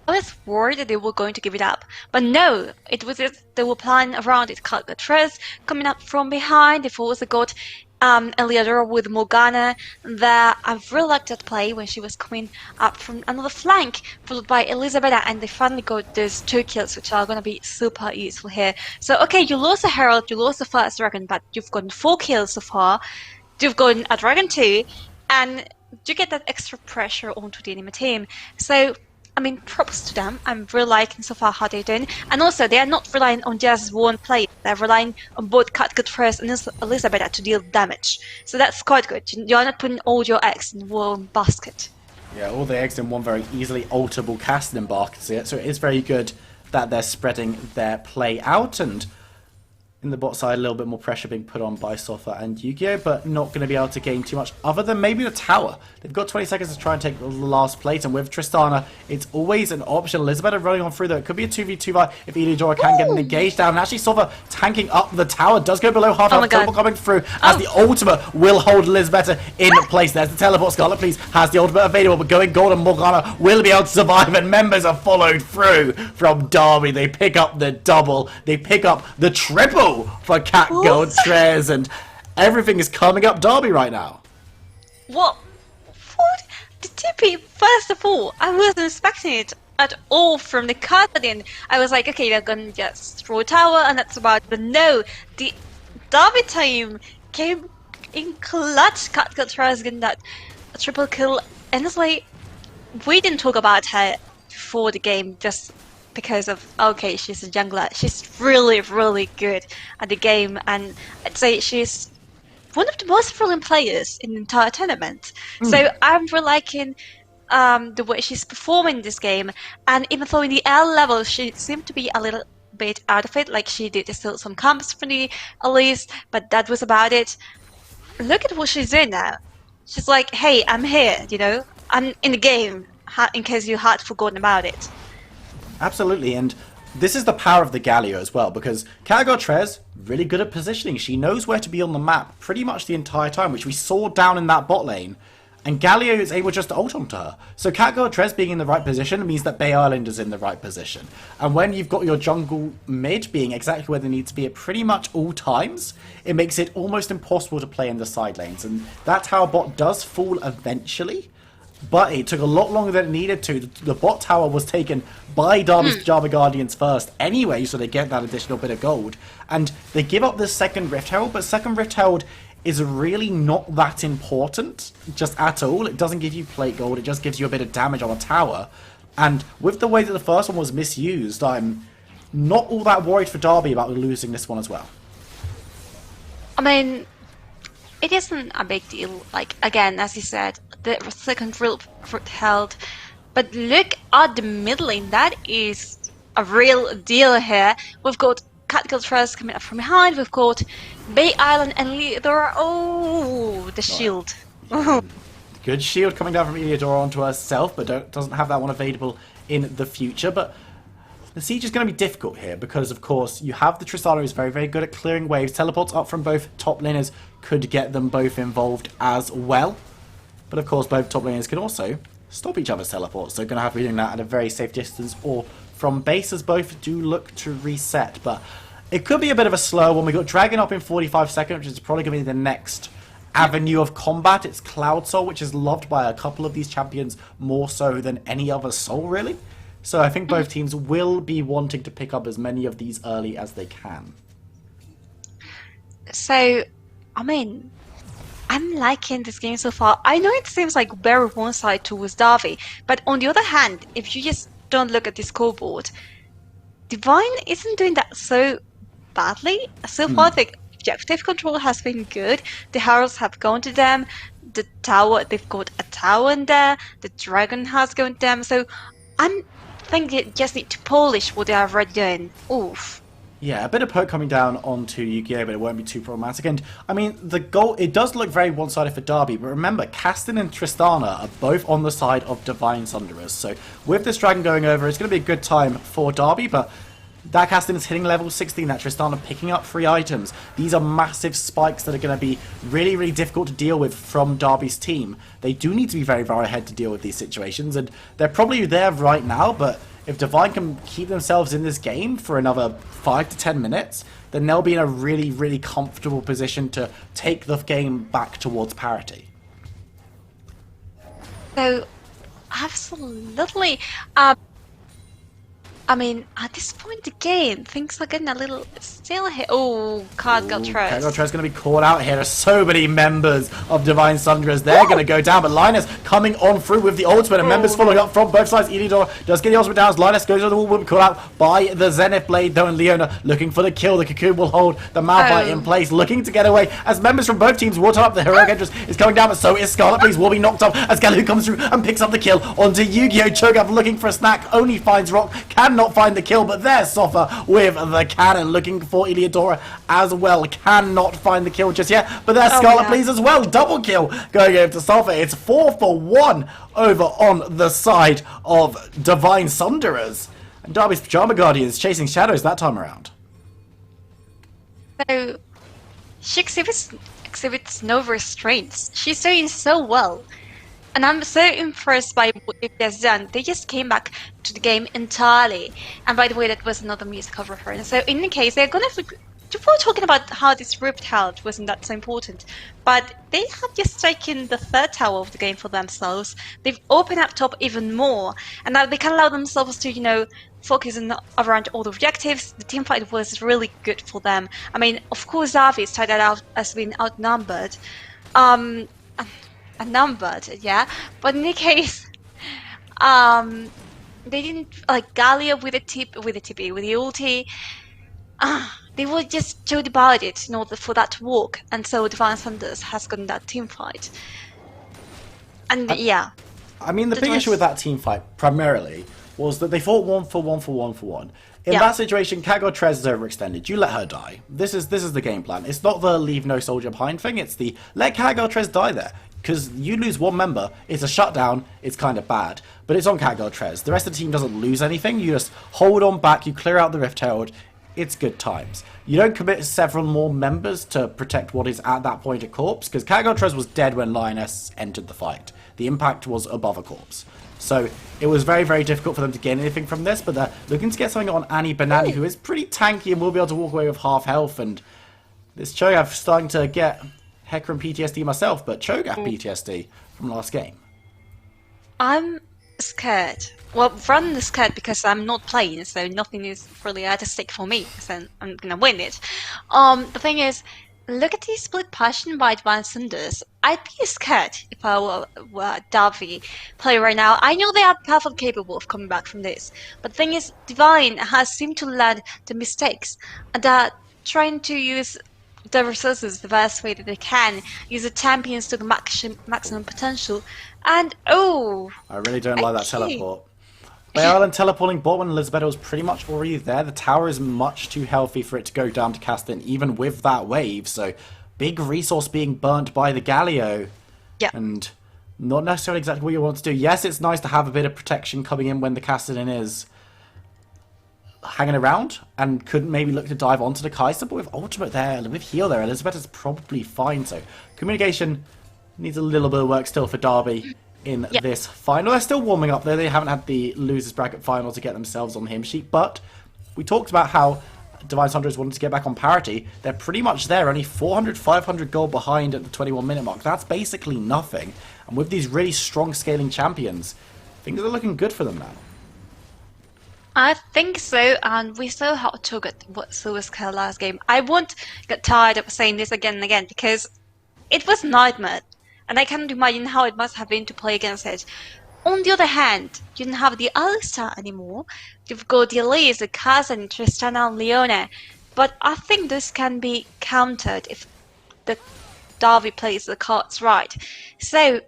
I was worried that they were going to give it up, but no, it was just they were planning around it. Got Trez coming up from behind. They've also got Iliadora with Morgana. That I really liked that play when she was coming up from another flank, followed by Elizabeth, and they finally got those 2 kills, which are going to be super useful here. So, okay, you lost a Herald, you lost the first dragon, but you've gotten 4 kills so far. You've gotten a dragon too, and you get that extra pressure onto the enemy team. So, I mean, props to them. I'm really liking so far how they're doing. And also, they are not relying on just one player. They're relying on both Cat and Elizabeth to deal damage. So that's quite good. You're not putting all your eggs in one basket.
Yeah, all the eggs in one very easily alterable casting basket, so it is very good that they're spreading their play out, and in the bot side, a little bit more pressure being put on by Sofa and Yu-Gi-Oh, but not going to be able to gain too much other than maybe the tower. They've got 20 seconds to try and take the last plate, and with Tristana, it's always an option. Elizabeth running on through, though. It could be a 2v2 fight if Eleodora can get an engage down. And actually, Sofa tanking up the tower does go below half health. Teleport coming through as the ultimate will hold Elizabeth in place. There's the teleport. Scarlet, please, has the ultimate available, but going gold, and Morgana will be able to survive, and members are followed through from Derby. They pick up the double. They pick up the triple for Cat Gold Trez, and everything is coming up Derby right now.
What? The TP, first of all, I wasn't expecting it at all from the card at the end. I was like, okay, they're gonna just throw a tower and that's about it. But no, the Derby team came in clutch. Cat Gold Trez getting that triple kill. Honestly, we didn't talk about her before the game just because of, okay, she's a jungler. She's really, really good at the game, and I'd say she's one of the most brilliant players in the entire tournament. So I'm really liking the way she's performing this game, and even though in the L level she seemed to be a little bit out of it, like she did still some comps for the Elise, but that was about it. Look at what she's doing now. She's like, hey, I'm here, you know? I'm in the game, in case you had forgotten about it.
Absolutely, and this is the power of the Galio as well, because Cat Gold Trez, really good at positioning. She knows where to be on the map pretty much the entire time, which we saw down in that bot lane, and Galio is able just to ult onto her. So Cat Gold Trez being in the right position means that Bay Island is in the right position. And when you've got your jungle mid being exactly where they need to be at pretty much all times, it makes it almost impossible to play in the side lanes, and that's how a bot does fall eventually. But it took a lot longer than it needed to. The bot tower was taken by Derby's Java Guardians first anyway, so they get that additional bit of gold. And they give up this second Rift Herald, but second Rift Herald is really not that important, just at all. It doesn't give you plate gold, it just gives you a bit of damage on a tower. And with the way that the first one was misused, I'm not all that worried for Derby about losing this one as well.
I mean, it isn't a big deal. Like, again, as you said, the second Rift held. But look at the mid lane. That is a real deal here. We've got Cat Gold Trez coming up from behind. We've got Bay Island and Eleodora. Oh, the shield.
Good shield coming down from Eleodora onto herself, but doesn't have that one available in the future. But the siege is going to be difficult here because, of course, you have the Tristana who's very, very good at clearing waves. Teleports up from both top laners could get them both involved as well. But, of course, both top laners can also stop each other's teleports. So, going to have to be doing that at a very safe distance or from base, as both do look to reset. But it could be a bit of a slow one. We got Dragon up in 45 seconds, which is probably going to be the next avenue of combat. It's Cloud Soul, which is loved by a couple of these champions more so than any other soul, really. So I think both teams will be wanting to pick up as many of these early as they can.
So, I mean, I'm liking this game so far. I know it seems like very one side towards Derby, but on the other hand, if you just don't look at the scoreboard, Divine isn't doing that so badly. So far, the objective control has been good. The heralds have gone to them. The tower, they've got a tower in there. The dragon has gone to them. So I think they just need to polish what they are already doing. Oof.
Yeah, a bit of poke coming down onto Yu-Gi-Oh, but it won't be too problematic. And, I mean, the goal, it does look very one-sided for Derby, but remember, Castin and Tristana are both on the side of Divine Sunderers. So, with this dragon going over, it's going to be a good time for Derby, but that Castin is hitting level 16, that Tristana picking up 3 items. These are massive spikes that are going to be really, really difficult to deal with from Derby's team. They do need to be very, very ahead to deal with these situations, and they're probably there right now, but if Divine can keep themselves in this game for another 5 to 10 minutes, then they'll be in a really, really comfortable position to take the game back towards parity.
So, absolutely. I mean, at this point in the game, things are getting a little still here. Oh, card got trust.
Kagotrez going to be caught out here. There's so many members of Divine Sunderers. They're going to go down, but Linus coming on through with the ultimate, and members following up from both sides. Elidor does get the ultimate down as Linus goes on the wall, will be caught out by the Zenith Blade, though, and Leona looking for the kill. The Cocoon will hold the Malphite in place, looking to get away as members from both teams water up. The Heroic Entrance is coming down, but so is Scarlet Blaze, will be knocked off as Galu comes through and picks up the kill onto Yu-Gi-Oh! Cho'Gath looking for a snack, only finds Rock, cannot find the kill, but there's Sofa with the cannon looking for Eliodora as well, cannot find the kill just yet, but there's Scarlet Blaze as well, double kill going over to Sofa. It's 4 for 1 over on the side of Divine Sunderers, and Derby's Pajama Guardians chasing shadows that time around.
So she exhibits no restraints. She's doing so well. And I'm so impressed by what they've done. They just came back to the game entirely. And by the way, that was another musical reference. So in any case, they're gonna... People are talking about how this ripped health wasn't that so important. But they have just taken the third tower of the game for themselves. They've opened up top even more. And now they can allow themselves to, you know, focus around all the objectives. The team fight was really good for them. I mean, of course, Zavi started out as being outnumbered. Yeah, but in any case, they didn't like Galio with the TP, with the ulti. They were just too divided in order for that to work, and so Divine Sanders has gotten that team fight. And yeah,
I mean, the big issue with that team fight primarily was that they fought 1 for 1 for 1 for 1. In that situation, Kagotrez is overextended. You let her die. This is the game plan. It's not the leave no soldier behind thing. It's the let Kagotrez die there. Because you lose one member, it's a shutdown, it's kind of bad. But it's on Kagotrez. The rest of the team doesn't lose anything. You just hold on back, you clear out the Rift Herald. It's good times. You don't commit several more members to protect what is at that point a corpse. Because Kagotrez was dead when Lioness entered the fight. The impact was above a corpse. So it was very, very difficult for them to gain anything from this. But they're looking to get something on Annie Banani, who is pretty tanky and will be able to walk away with half health. And this Cho'Gath starting to get Hecarim PTSD myself, but Cho'Gath PTSD from last game. I'm
scared. Well, rather than scared because I'm not playing, so nothing is really at stake for me, so I'm gonna win it. The thing is, look at the split passion by Divine Sanders. I'd be scared if I were Davi player right now. I know they are perfectly capable of coming back from this, but the thing is, Divine has seemed to learn the mistakes, and they're trying to use the resources the best way that they can, use the champions to the maximum potential, and I
really don't like that teleport. Bay Island teleporting bot when Elizabeth was pretty much already there. The tower is much too healthy for it to go down to Castin, even with that wave, so big resource being burnt by the Galio.
Yeah.
And not necessarily exactly what you want to do. Yes, it's nice to have a bit of protection coming in when the Castin is hanging around and couldn't maybe look to dive onto the Kai'Sa, but with ultimate there, with heal there, Elizabeth is probably fine. So communication needs a little bit of work still for Derby in this final. They're still warming up though. They haven't had the losers bracket final to get themselves on the hymn sheet, but we talked about how Divine Sunderers wanted to get back on parity. They're pretty much there, only 400, 500 gold behind at the 21-minute mark. That's basically nothing. And with these really strong scaling champions, things are looking good for them now.
I think so, and we saw how to get what Silver Scale last game. I won't get tired of saying this again and again because it was a nightmare, and I cannot imagine how it must have been to play against it. On the other hand, you don't have the Alistar anymore. You've got the Elise, the Kazan, Tristana, and Leone, but I think this can be countered if the Darby plays the cards right. So,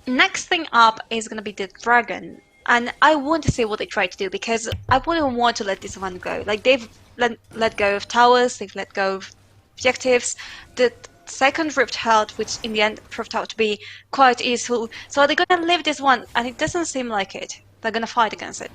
next thing up is going to be the Dragon. And I want to see what they try to do because I wouldn't want to let this one go. Like, they've let go of towers, they've let go of objectives. The second Rift Held, which in the end proved out to be quite useful. So are they going to live this one? And it doesn't seem like it. They're going to fight against it.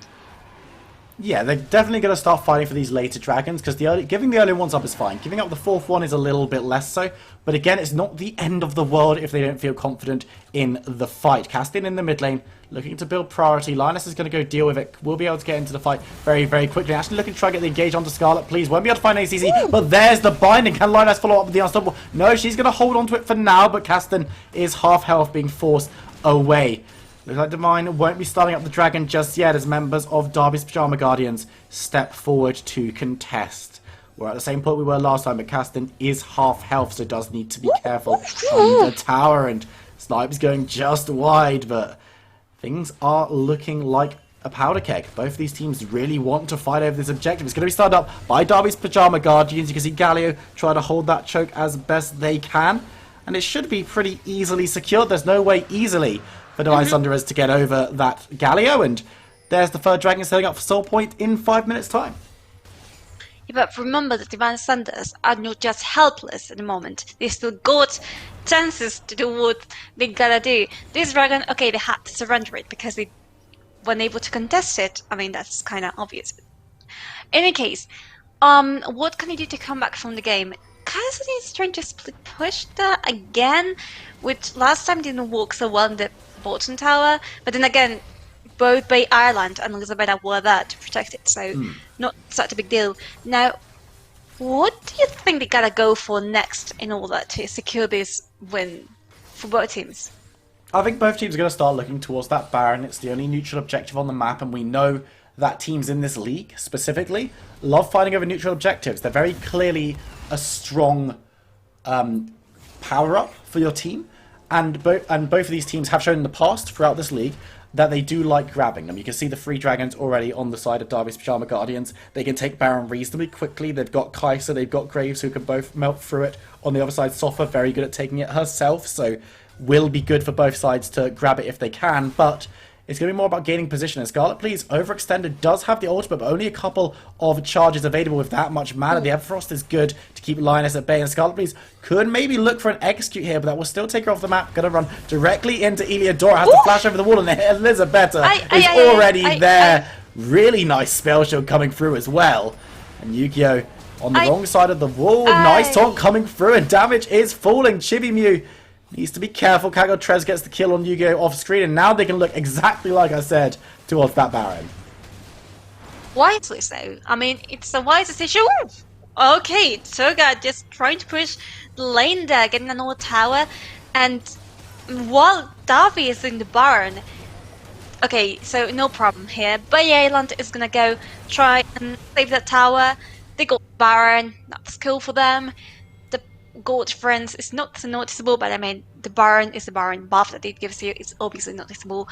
Yeah, they're definitely going to start fighting for these later dragons, because giving the early ones up is fine. Giving up the fourth one is a little bit less so. But again, it's not the end of the world if they don't feel confident in the fight. Castin in the mid lane, looking to build priority. Linus is going to go deal with it. We'll be able to get into the fight very, very quickly. Actually looking to try and get the engage onto Scarlet, please. Won't be able to find ACC, but there's the binding. Can Linus follow up with the unstoppable? No, she's going to hold on to it for now, but Castin is half health being forced away. Looks like Divine won't be starting up the Dragon just yet as members of Derby's Pyjama Guardians step forward to contest. We're at the same point we were last time, but Caston is half health, so does need to be careful on the tower, and Snipe's going just wide, but things are looking like a powder keg. Both of these teams really want to fight over this objective. It's going to be started up by Derby's Pyjama Guardians. You can see Galio try to hold that choke as best they can, and it should be pretty easily secured. There's no way easily for Divine Sunderers to get over that Galio, and there's the third Dragon setting up for Soul Point in 5 minutes' time.
Yeah, but remember that Divine Sanders are not just helpless at the moment. They still got chances to do what they gotta do. This Dragon, okay, they had to surrender it because they weren't able to contest it. I mean, that's kind of obvious. In any case, what can you do to come back from the game? Cassidy is trying to split push that again, which last time didn't work so well in the bottom tower, but then again, both Bay Ireland and Elizabeth were there to protect it, so not such a big deal. Now, what do you think they gotta go for next in order to secure this win for both teams?
I think both teams are going to start looking towards that Baron. It's the only neutral objective on the map, and we know that teams in this league, specifically, love fighting over neutral objectives. They're very clearly a strong power-up for your team, and both of these teams have shown in the past, throughout this league, that they do like grabbing them. You can see the 3 Dragons already on the side of Derby's Pyjama Guardians. They can take Baron reasonably quickly. They've got Kai'Sa, they've got Graves, who can both melt through it. On the other side, Sofa, very good at taking it herself, so will be good for both sides to grab it if they can, but it's going to be more about gaining position. And Scarlet Please, overextended, does have the ultimate, but only a couple of charges available with that much mana. The Everfrost is good to keep Lioness at bay, and Scarlet Please could maybe look for an execute here, but that will still take her off the map. Going to run directly into Eliodora, has to flash over the wall, and Elizabetta is already there. Really nice spell shield coming through as well. And Yu-Gi-Oh! On the wrong side of the wall. Nice taunt coming through, and damage is falling. Chibi Mew needs to be careful. Kago Trez gets the kill on Yu-Gi-Oh! Off screen, and now they can look exactly like I said towards that Baron.
Wisely so. I mean, it's the wisest issue. Okay, Toga just trying to push the lane there, getting another tower, and while Darby is in the Baron, okay, so no problem here. Bay Island is gonna go try and save that tower. They got Baron, that's cool for them. Gold difference is not so noticeable, but I mean, the Baron is the Baron buff that it gives you. It's obviously noticeable.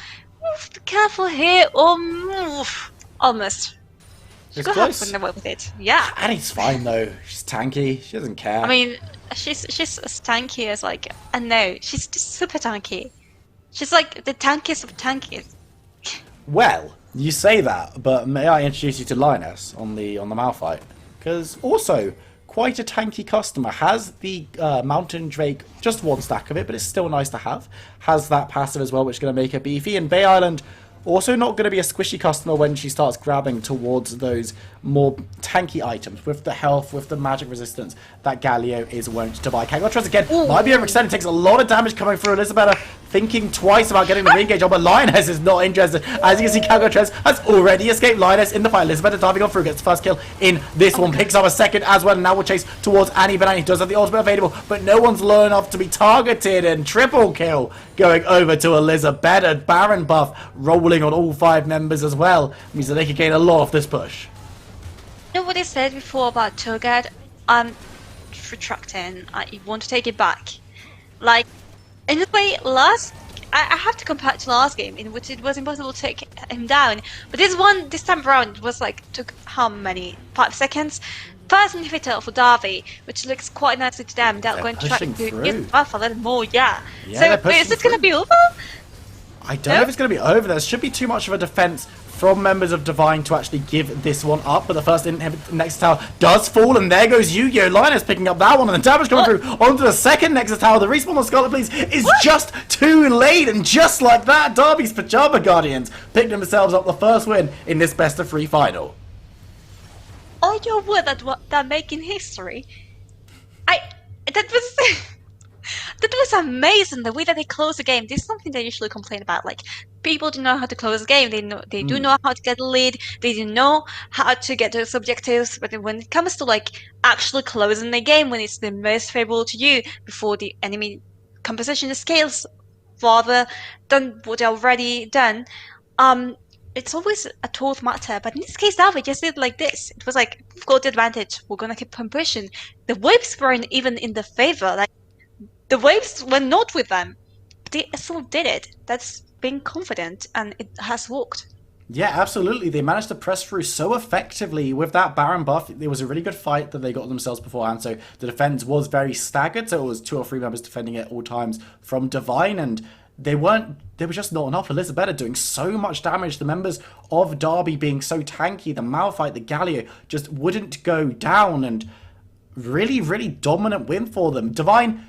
Oof, be careful here. Almost. She's got half the way with it. Yeah.
Annie's fine though. She's tanky. She doesn't care.
I mean, she's as tanky as like, I know, she's just super tanky. She's like the tankiest of tankiest.
Well, you say that, but may I introduce you to Lioness on the Malphite? Because also, quite a tanky customer. Has the Mountain Drake, just one stack of it, but it's still nice to have. Has that passive as well, which is going to make her beefy. And Bay Island, also not going to be a squishy customer when she starts grabbing towards those more tanky items with the health, with the magic resistance that Galio is wont to buy. Kagotras again might be overextended, takes a lot of damage coming through. Elizabeth thinking twice about getting the re-engage on, but Lioness is not interested. As you can see, Kagotras has already escaped Lioness in the fight. Elizabeth diving on through, gets the first kill in this one, picks up a second as well, and now will chase towards Annie, but Annie does have the ultimate available, but no one's low enough to be targeted, and triple kill going over to Elizabeth. Baron buff rolling on all 5 members as well, means that they can gain a lot off this push.
You know what I said before about Togad? I'm retracting. I want to take it back. Like, in a way, I have to compare it to last game, in which it was impossible to take him down. But this time around, it was like, took how many? 5 seconds? First inhibitor for Darby, which looks quite nicely to them. They're going to try to get buff a little more, yeah. So, is it going to be over?
I don't know if it's going to be over. There should be too much of a defense from members of Divine to actually give this one up, but the first Nexus Tower does fall, and there goes Yu-Gi-Oh! Lioness picking up that one, and the damage coming through onto the second Nexus Tower. The respawn on Scarlet Please is just too late, and just like that, Derby's Pyjama Guardians picked themselves up the first win in this best-of-3 final.
Oh, your word, that making history. That was amazing, the way that they closed the game. This is something they usually complain about. Like, people do know how to close the game. They do know how to get the lead. They do know how to get those objectives. But when it comes to like actually closing the game, when it's the most favorable to you before the enemy composition scales farther than what they already done, it's always a tall matter. But in this case, Davi just did like this. It was like, we've got the advantage. We're gonna keep on pushing. The waves weren't even in the favor. Like the waves were not with them. But they still did it. That's being confident, and it has worked.
Yeah, absolutely. They managed to press through so effectively with that Baron buff. It was a really good fight that they got themselves beforehand. So the defense was very staggered. So it was 2 or 3 members defending at all times from Divine, and they were just not enough. Elizabeth doing so much damage. The members of Derby being so tanky. The Malphite, the Galio just wouldn't go down, and really, really dominant win for them. Divine,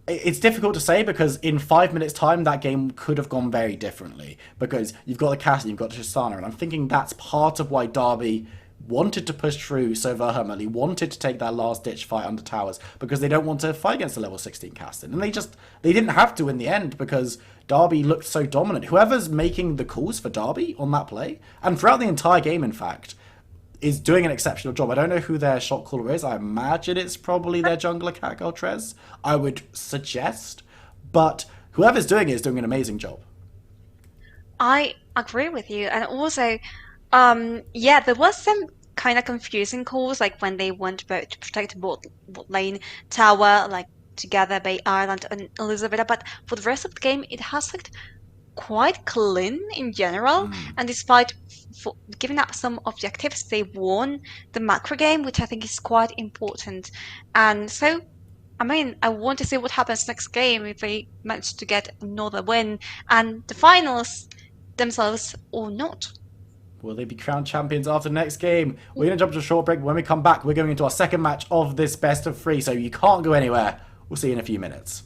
it's difficult to say because in 5 minutes' time, that game could have gone very differently because you've got the Cassidy, you've got Tristana, and I'm thinking that's part of why Derby wanted to push through so vehemently, wanted to take that last-ditch fight under towers because they don't want to fight against the level 16 Caston. And they didn't have to in the end because Derby looked so dominant. Whoever's making the calls for Derby on that play, and throughout the entire game, in fact, is doing an exceptional job. I don't know who their shot caller is. I imagine it's probably their jungler, Catgirl Trez. I would suggest. But whoever's doing it is doing an amazing job.
I agree with you. And also, yeah, there was some kind of confusing calls, like when they went both to protect bot lane tower, like together by Ireland and Elizabeth. But for the rest of the game, it has looked quite clean in general. And despite giving up some objectives, they won the macro game, which I think is quite important. And so, I mean, I want to see what happens next game if they manage to get another win and the finals themselves or not.
Will they be crowned champions after the next game? We're going to jump to a short break. When we come back, we're going into our second match of this best of 3, so you can't go anywhere. We'll see you in a few minutes.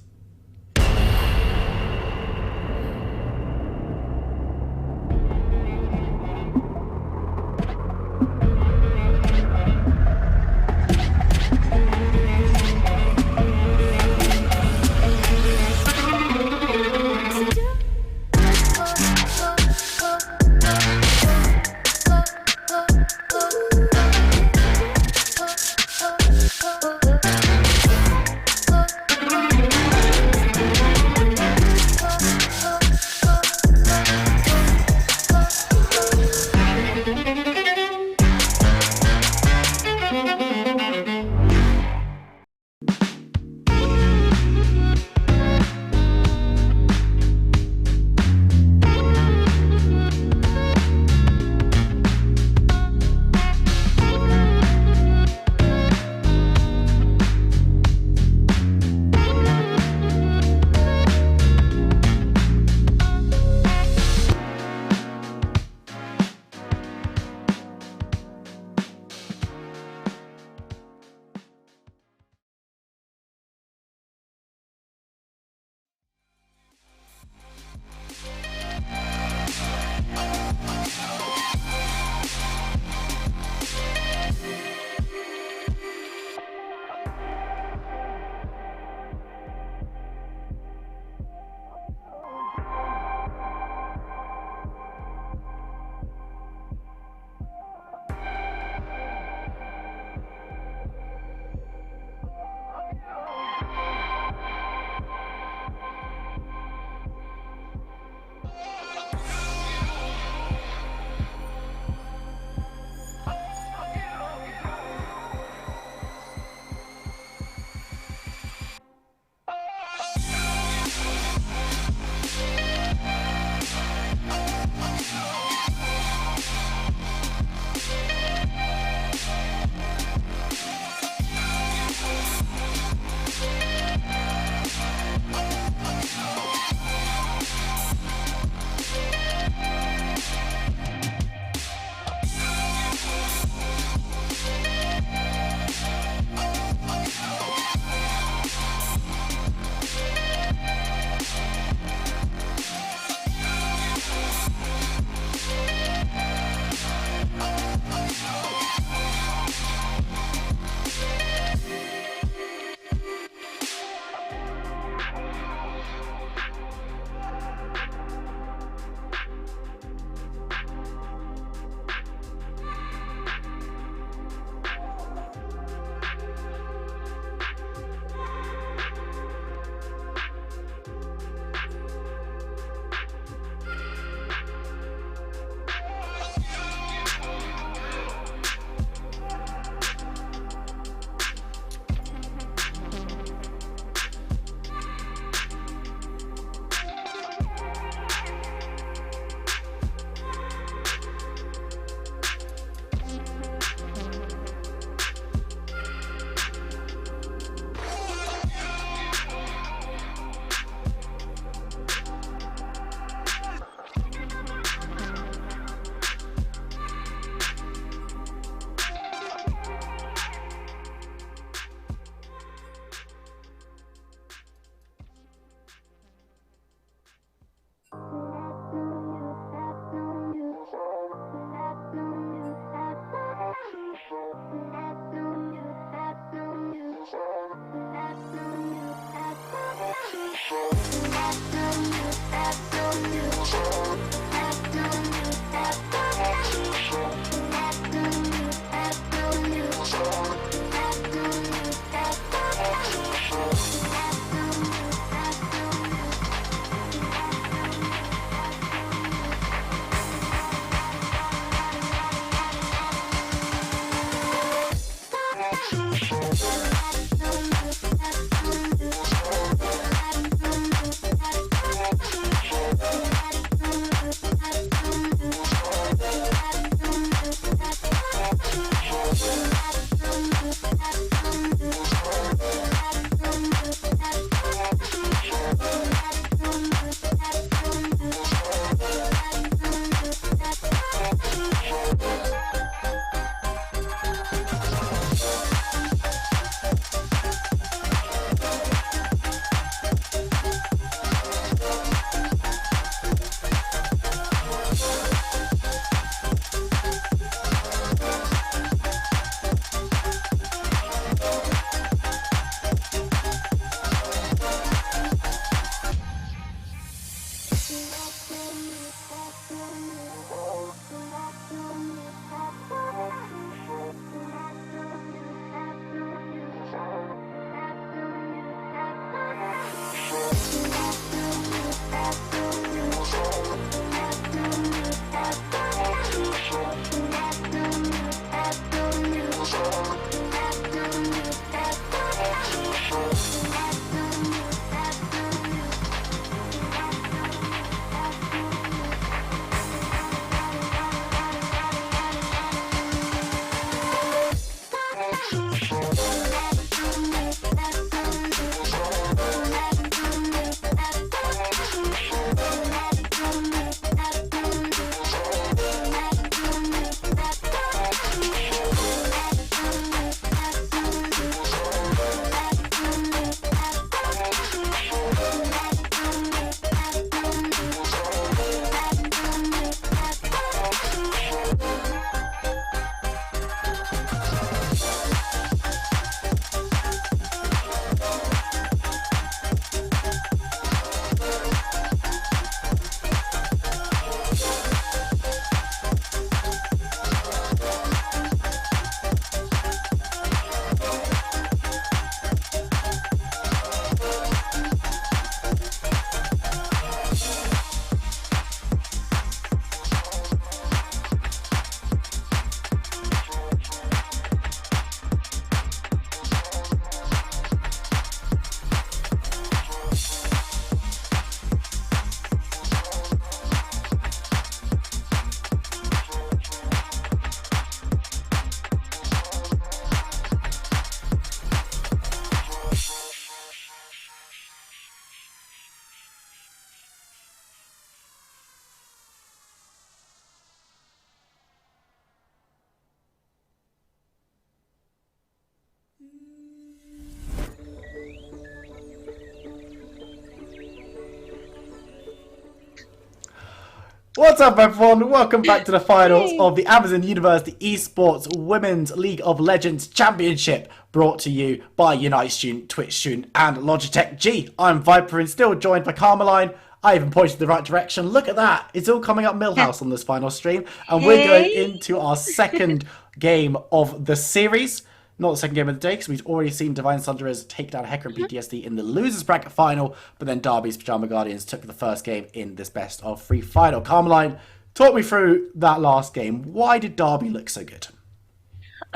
What's up, everyone? Welcome back to the finals
Hey.
of the Amazon University Esports Women's League of Legends Championship, brought to you by Unite Student, Twitch Student, and Logitech G. I'm Viper and still joined by Carmeline. I even pointed the right direction. Look at that. It's all coming up Millhouse on this final stream. And we're going
Hey.
into our second game of the series. Not the second game of the day, because we've already seen Divine Thunderers take down Hecker and PTSD in the losers bracket final, but then Derby's Pajama Guardians took the first game in this best of three final. Carmeline, talk me through that last game. Why did Derby look so good?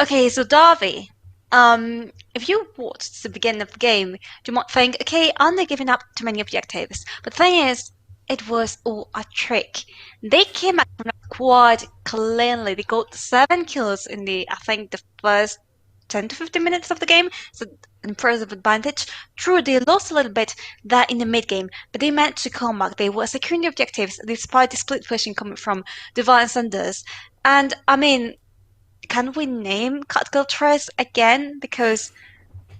Okay, so Darby, if you watched the beginning of the game, you might think, okay, aren't they giving up too many objectives? But the thing is, it was all a trick. They came out from that quad cleanly. They got 7 kills in I think, the first 10 to 15 minutes of the game, so impressive advantage. True, they lost a little bit that in the mid game, but they managed to come back. They were securing the objectives despite the split pushing coming from Divine Sanders. And I mean, can we name Catgirl Tress again? Because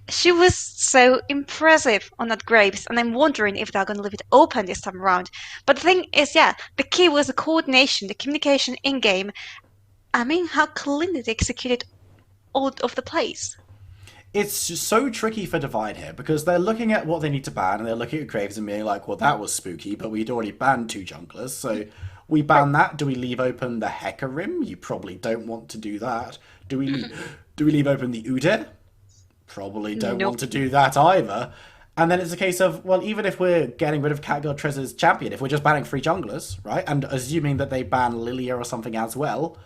she was so impressive on that Graves, and I'm wondering if they're going to leave it open this time around. But the thing is, yeah, the key was the coordination, the communication in game. I mean, how cleanly they executed all of the plays.
it's just so tricky for Divine here because they're looking at what they need to ban and they're looking at Graves and being like, well, that was spooky, but we'd already banned 2 junglers, so we ban that. Do we leave open the Hecarim? You probably don't want to do that. Do we leave open the Udyr? Probably don't want to do that either. And then it's a case of, well, even if we're getting rid of Catgirl Trez's champion, if we're just banning 3 junglers, right, and assuming that they ban Lilia or something as well,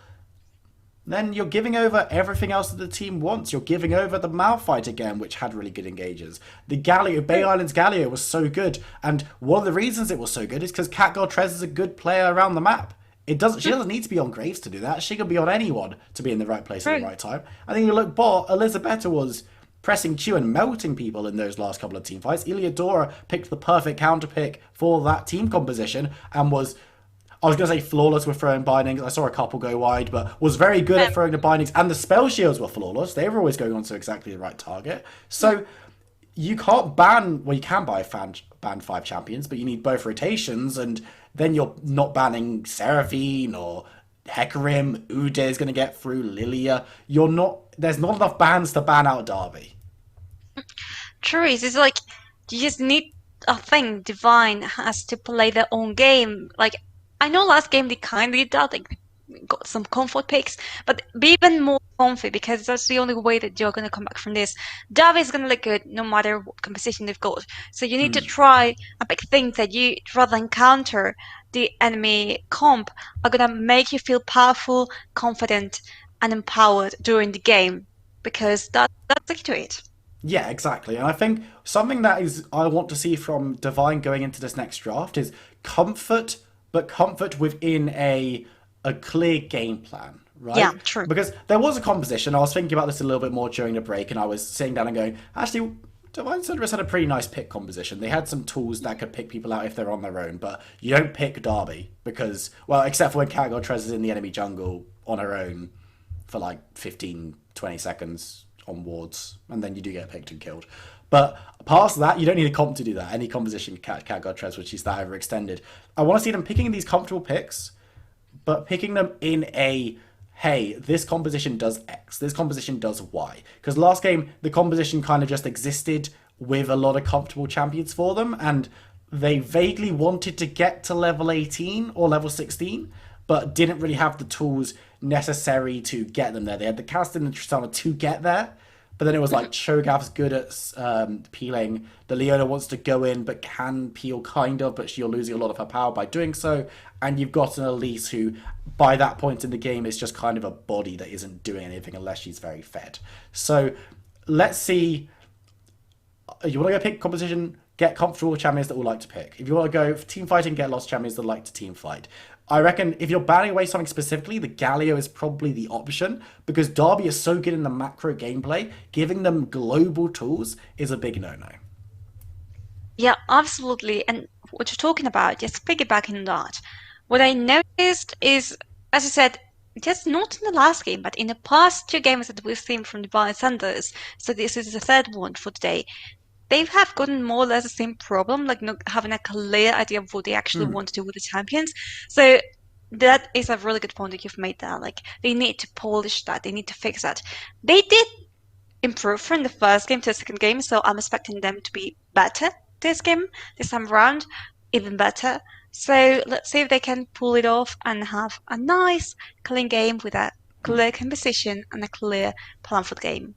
then you're giving over everything else that the team wants. You're giving over the Malphite again, which had really good engages. The Galio, Bay Island's Galio was so good, and one of the reasons it was so good is because Catgirl Trez is a good player around the map. She doesn't need to be on Graves to do that. She can be on anyone to be in the right place at the right time. I think you look bot, Elizabetta was pressing Q and melting people in those last couple of team fights. Iliadora picked the perfect counter pick for that team composition and was, I was going to say flawless with throwing bindings. I saw a couple go wide, but was very good at throwing the bindings. And the spell shields were flawless. They were always going on to exactly the right target. So you can't ban, well, you can ban 5 champions, but you need both rotations. And then you're not banning Seraphine or Hecarim. Udyr is going to get through Lilia. There's not enough bans to ban out Darby.
True, it's like you just need, I think Divine has to play their own game. Like, I know last game they kind of did that, like got some comfort picks, but be even more comfy because that's the only way that you're going to come back from this. Darby is going to look good no matter what composition they've got. So you need to try and pick things that you, rather than counter the enemy comp, are going to make you feel powerful, confident, and empowered during the game because that's the key to it.
Yeah, exactly. And I think something that is I want to see from Divine going into this next draft is comfort, but comfort within a clear game plan, right?
Yeah, true.
Because there was a composition. I was thinking about this a little bit more during the break, and I was sitting down and going, actually, Divine Sunderers had a pretty nice pick composition. They had some tools that could pick people out if they're on their own, but you don't pick Darby because, well, except for when Catgirl Trez is in the enemy jungle on her own for like 15, 20 seconds on wards, and then you do get picked and killed. But past that, you don't need a comp to do that. Any composition, Catgirl Trez, which is that overextended. I want to see them picking these comfortable picks, but picking them in a, hey, this composition does X, this composition does Y. Because last game, the composition kind of just existed with a lot of comfortable champions for them, and they vaguely wanted to get to level 18 or level 16, but didn't really have the tools necessary to get them there. They had the Cast and the Tristana to get there, but then it was like Cho'Gath's good at peeling. The Leona wants to go in, but can peel kind of, but she'll losing a lot of her power by doing so. And you've got an Elise who, by that point in the game, is just kind of a body that isn't doing anything unless she's very fed. So let's see. You want to go pick composition, get comfortable with champions that all like to pick. If you want to go for team fighting, get lots of champions that like to team fight. I reckon if you're banning away something specifically, the Galio is probably the option because Darby is so good in the macro gameplay. Giving them global tools is a big no-no.
Yeah, absolutely. And what you're talking about, just piggybacking on that, what I noticed is, as I said, just not in the last game, but in the past 2 games that we've seen from Divine Sanders, so this is the 3rd one for today, they have gotten more or less the same problem, like not having a clear idea of what they actually want to do with the champions. So that is a really good point that you've made there. Like, they need to polish that. They need to fix that. They did improve from the first game to the second game, so I'm expecting them to be better this time around, even better. So let's see if they can pull it off and have a nice, clean game with a clear composition and a clear plan for the game.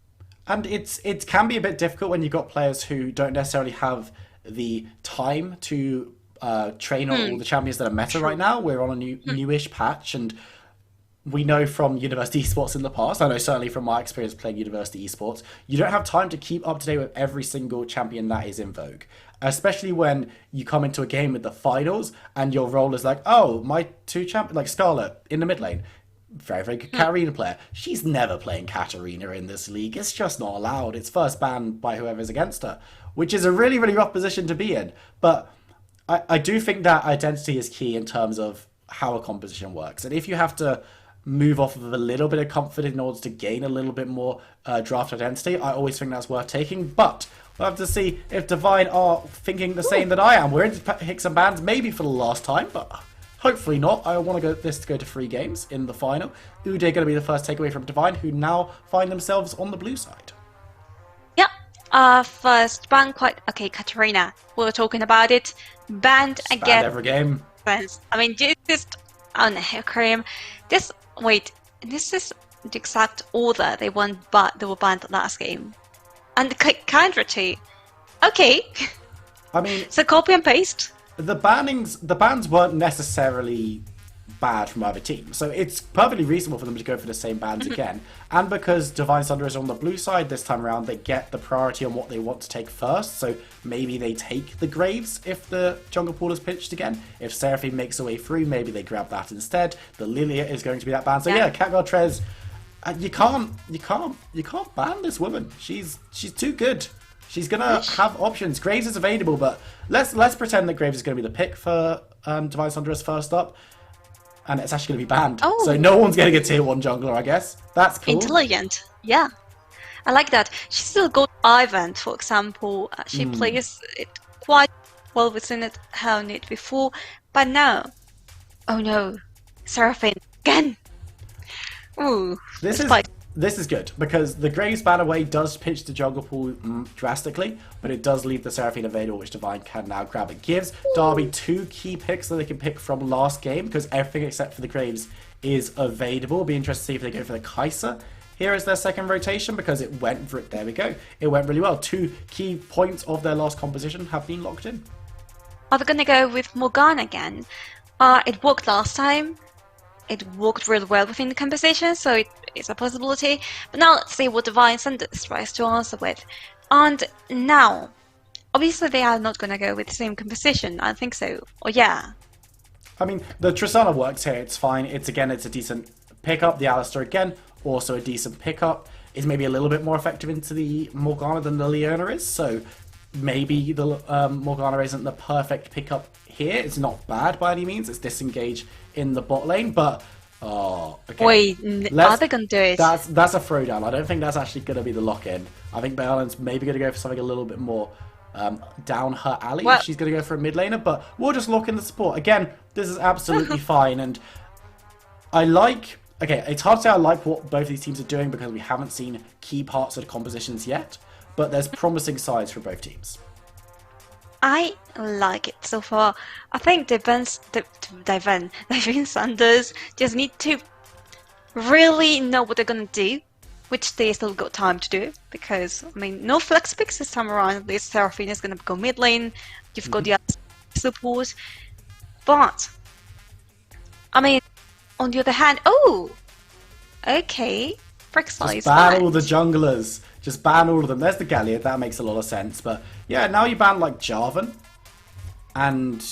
And it can be a bit difficult when you've got players who don't necessarily have the time to train on all the champions that are meta right now. We're on a newish patch, and we know from University Esports in the past, I know certainly from my experience playing University Esports, you don't have time to keep up to date with every single champion that is in vogue. Especially when you come into a game with the finals and your role is like, oh, my 2 champions, like Scarlet in the mid lane. Very, very good Katarina player. She's never playing Katarina in this league. It's just not allowed. It's first banned by whoever's against her, which is a really, really rough position to be in. But I do think that identity is key in terms of how a composition works. And if you have to move off of a little bit of comfort in order to gain a little bit more draft identity, I always think that's worth taking. But we'll have to see if Divine are thinking the same that I am. We're into picks and bans maybe for the last time, but hopefully not. I want this to go to 3 games in the final. Udyr going to be the first takeaway from Divine, who now find themselves on the blue side.
First ban quite okay. Katarina, we were talking about it. Banned
Just banned
again.
every game.
Friends. I mean, just on hair cream. This wait, this is the exact order they won, but they were banned last game. And Kandrachi. Okay,
I mean,
so copy and paste.
the bans weren't necessarily bad from either team, so it's perfectly reasonable for them to go for the same bans again. And because Divine Thunder is on the blue side this time around, they get the priority on what they want to take first, so maybe they take the Graves if the jungle pool is pitched again. If Seraphine makes her way through, maybe they grab that instead. The Lilia is going to be that ban. So yeah, Catgirl Trez, you can't ban this woman. She's too good. She's gonna have options. Graves is available, but let's pretend that Graves is gonna be the pick for Divine Thunderous first up. And it's actually going to be banned.
Oh.
So no one's getting a tier 1 jungler, I guess. That's cool.
Intelligent. Yeah. I like that. She still got Ivan, for example. She plays it quite well within her net before. But now, oh no, Seraphine again. Ooh.
This is good, because the Graves ban away does pitch the jungle pool drastically, but it does leave the Seraphine available, which Divine can now grab. It gives Derby 2 key picks that they can pick from last game, because everything except for the Graves is available. It'll be interesting to see if they go for the Kai'Sa here as their second rotation, because it went for it. There we go. It went really well. 2 key points of their last composition have been locked in.
Are they going to go with Morgana again? It worked last time. It worked really well within the composition, so it's a possibility. But now let's see what Divine Thunders tries to answer with. And now, obviously they are not going to go with the same composition, I think so. Or yeah.
I mean, the Tristana works here, it's fine. It's a decent pickup. The Alistar again, also a decent pickup. Is maybe a little bit more effective into the Morgana than the Leona is, so maybe the Morgana isn't the perfect pickup here. It's not bad by any means. It's disengage in the bot lane, but okay.
Wait, are they gonna do it?
That's a throwdown. I don't think that's actually gonna be the lock-in. I think Bayalan's maybe gonna go for something a little bit more down her alley.
Well,
she's gonna go for a mid laner, but we'll just lock in the support. Again, this is absolutely fine, and I like. Okay, it's hard to say I like what both of these teams are doing because we haven't seen key parts of the compositions yet, but there's promising sides for both teams.
I like it so far. I think Divine Thunders just need to really know what they're gonna do, which they still got time to do, because I mean, no flex picks this time around. At least Seraphine is gonna go mid lane. You've got the other support, but I mean, on the other hand, okay, Frixley
Just ban all the junglers. Just ban all of them. There's the Galliard. That makes a lot of sense. But yeah, now you ban like Jarvan. And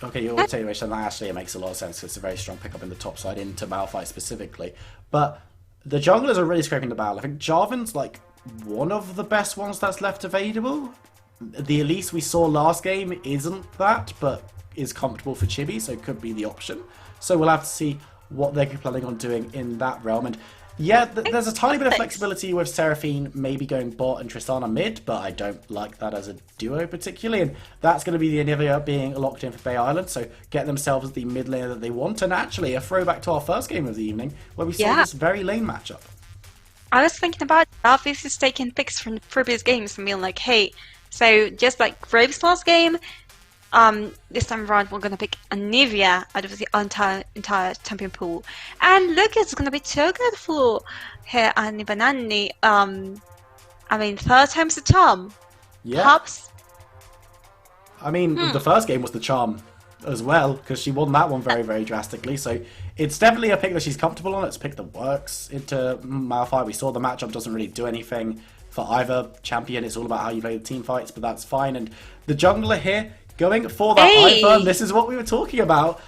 okay, your attenuation, that actually makes a lot of sense. It's a very strong pickup in the top side into Malphite specifically. But the junglers are really scraping the barrel. I think Jarvan's like one of the best ones that's left available. The Elise we saw last game isn't that, but is comfortable for Chibi, so it could be the option. So we'll have to see what they're planning on doing in that realm. And yeah, there's a tiny bit of flexibility with Seraphine maybe going bot and Tristana mid, but I don't like that as a duo particularly. And that's going to be the Anivia being locked in for Bay Island, so get themselves the mid laner that they want. And actually, a throwback to our first game of the evening, where we saw this very lane matchup.
I was thinking about how this is taking picks from the previous games and being like, hey, so just like Graves last game, this time around we're gonna pick Anivia out of the entire champion pool, and look, it's gonna be so good for her and Banani. I mean, third time's the charm.
Yeah.
Perhaps.
I mean, the first game was the charm as well, because she won that one very, very drastically. So it's definitely a pick that she's comfortable on. It's a pick that works into Malphite. We saw the matchup doesn't really do anything for either champion. It's all about how you play the team fights, but that's fine. And the jungler here, going for that Ivern, this is what we were talking about.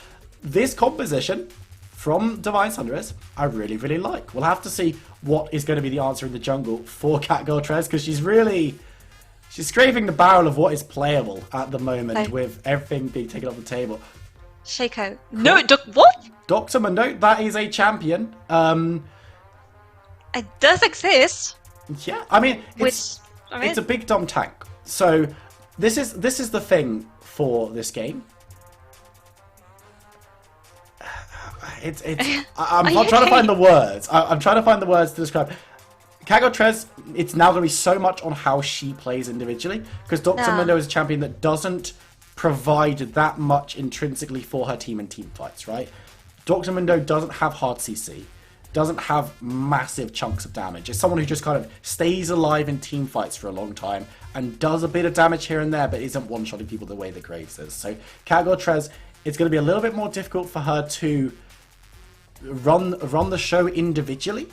This composition from Divine Thunderous, I really, really like. We'll have to see what is going to be the answer in the jungle for Catgirl Trez, because she's scraping the barrel of what is playable at the moment with everything being taken off the table.
Shaco. No, what?
Dr. Manote, that is a champion.
It does exist.
Yeah, I mean, it's a big dumb tank. So this is the thing for this game. I'm trying to find the words. I'm trying to find the words to describe. Kago Trez, it's now going to be so much on how she plays individually, because Dr. Mundo is a champion that doesn't provide that much intrinsically for her team in team fights, right? Dr. Mundo doesn't have hard CC, doesn't have massive chunks of damage. It's someone who just kind of stays alive in team fights for a long time and does a bit of damage here and there, but isn't one-shotting people the way that Graves is. So Kago Trez, it's going to be a little bit more difficult for her to run the show individually,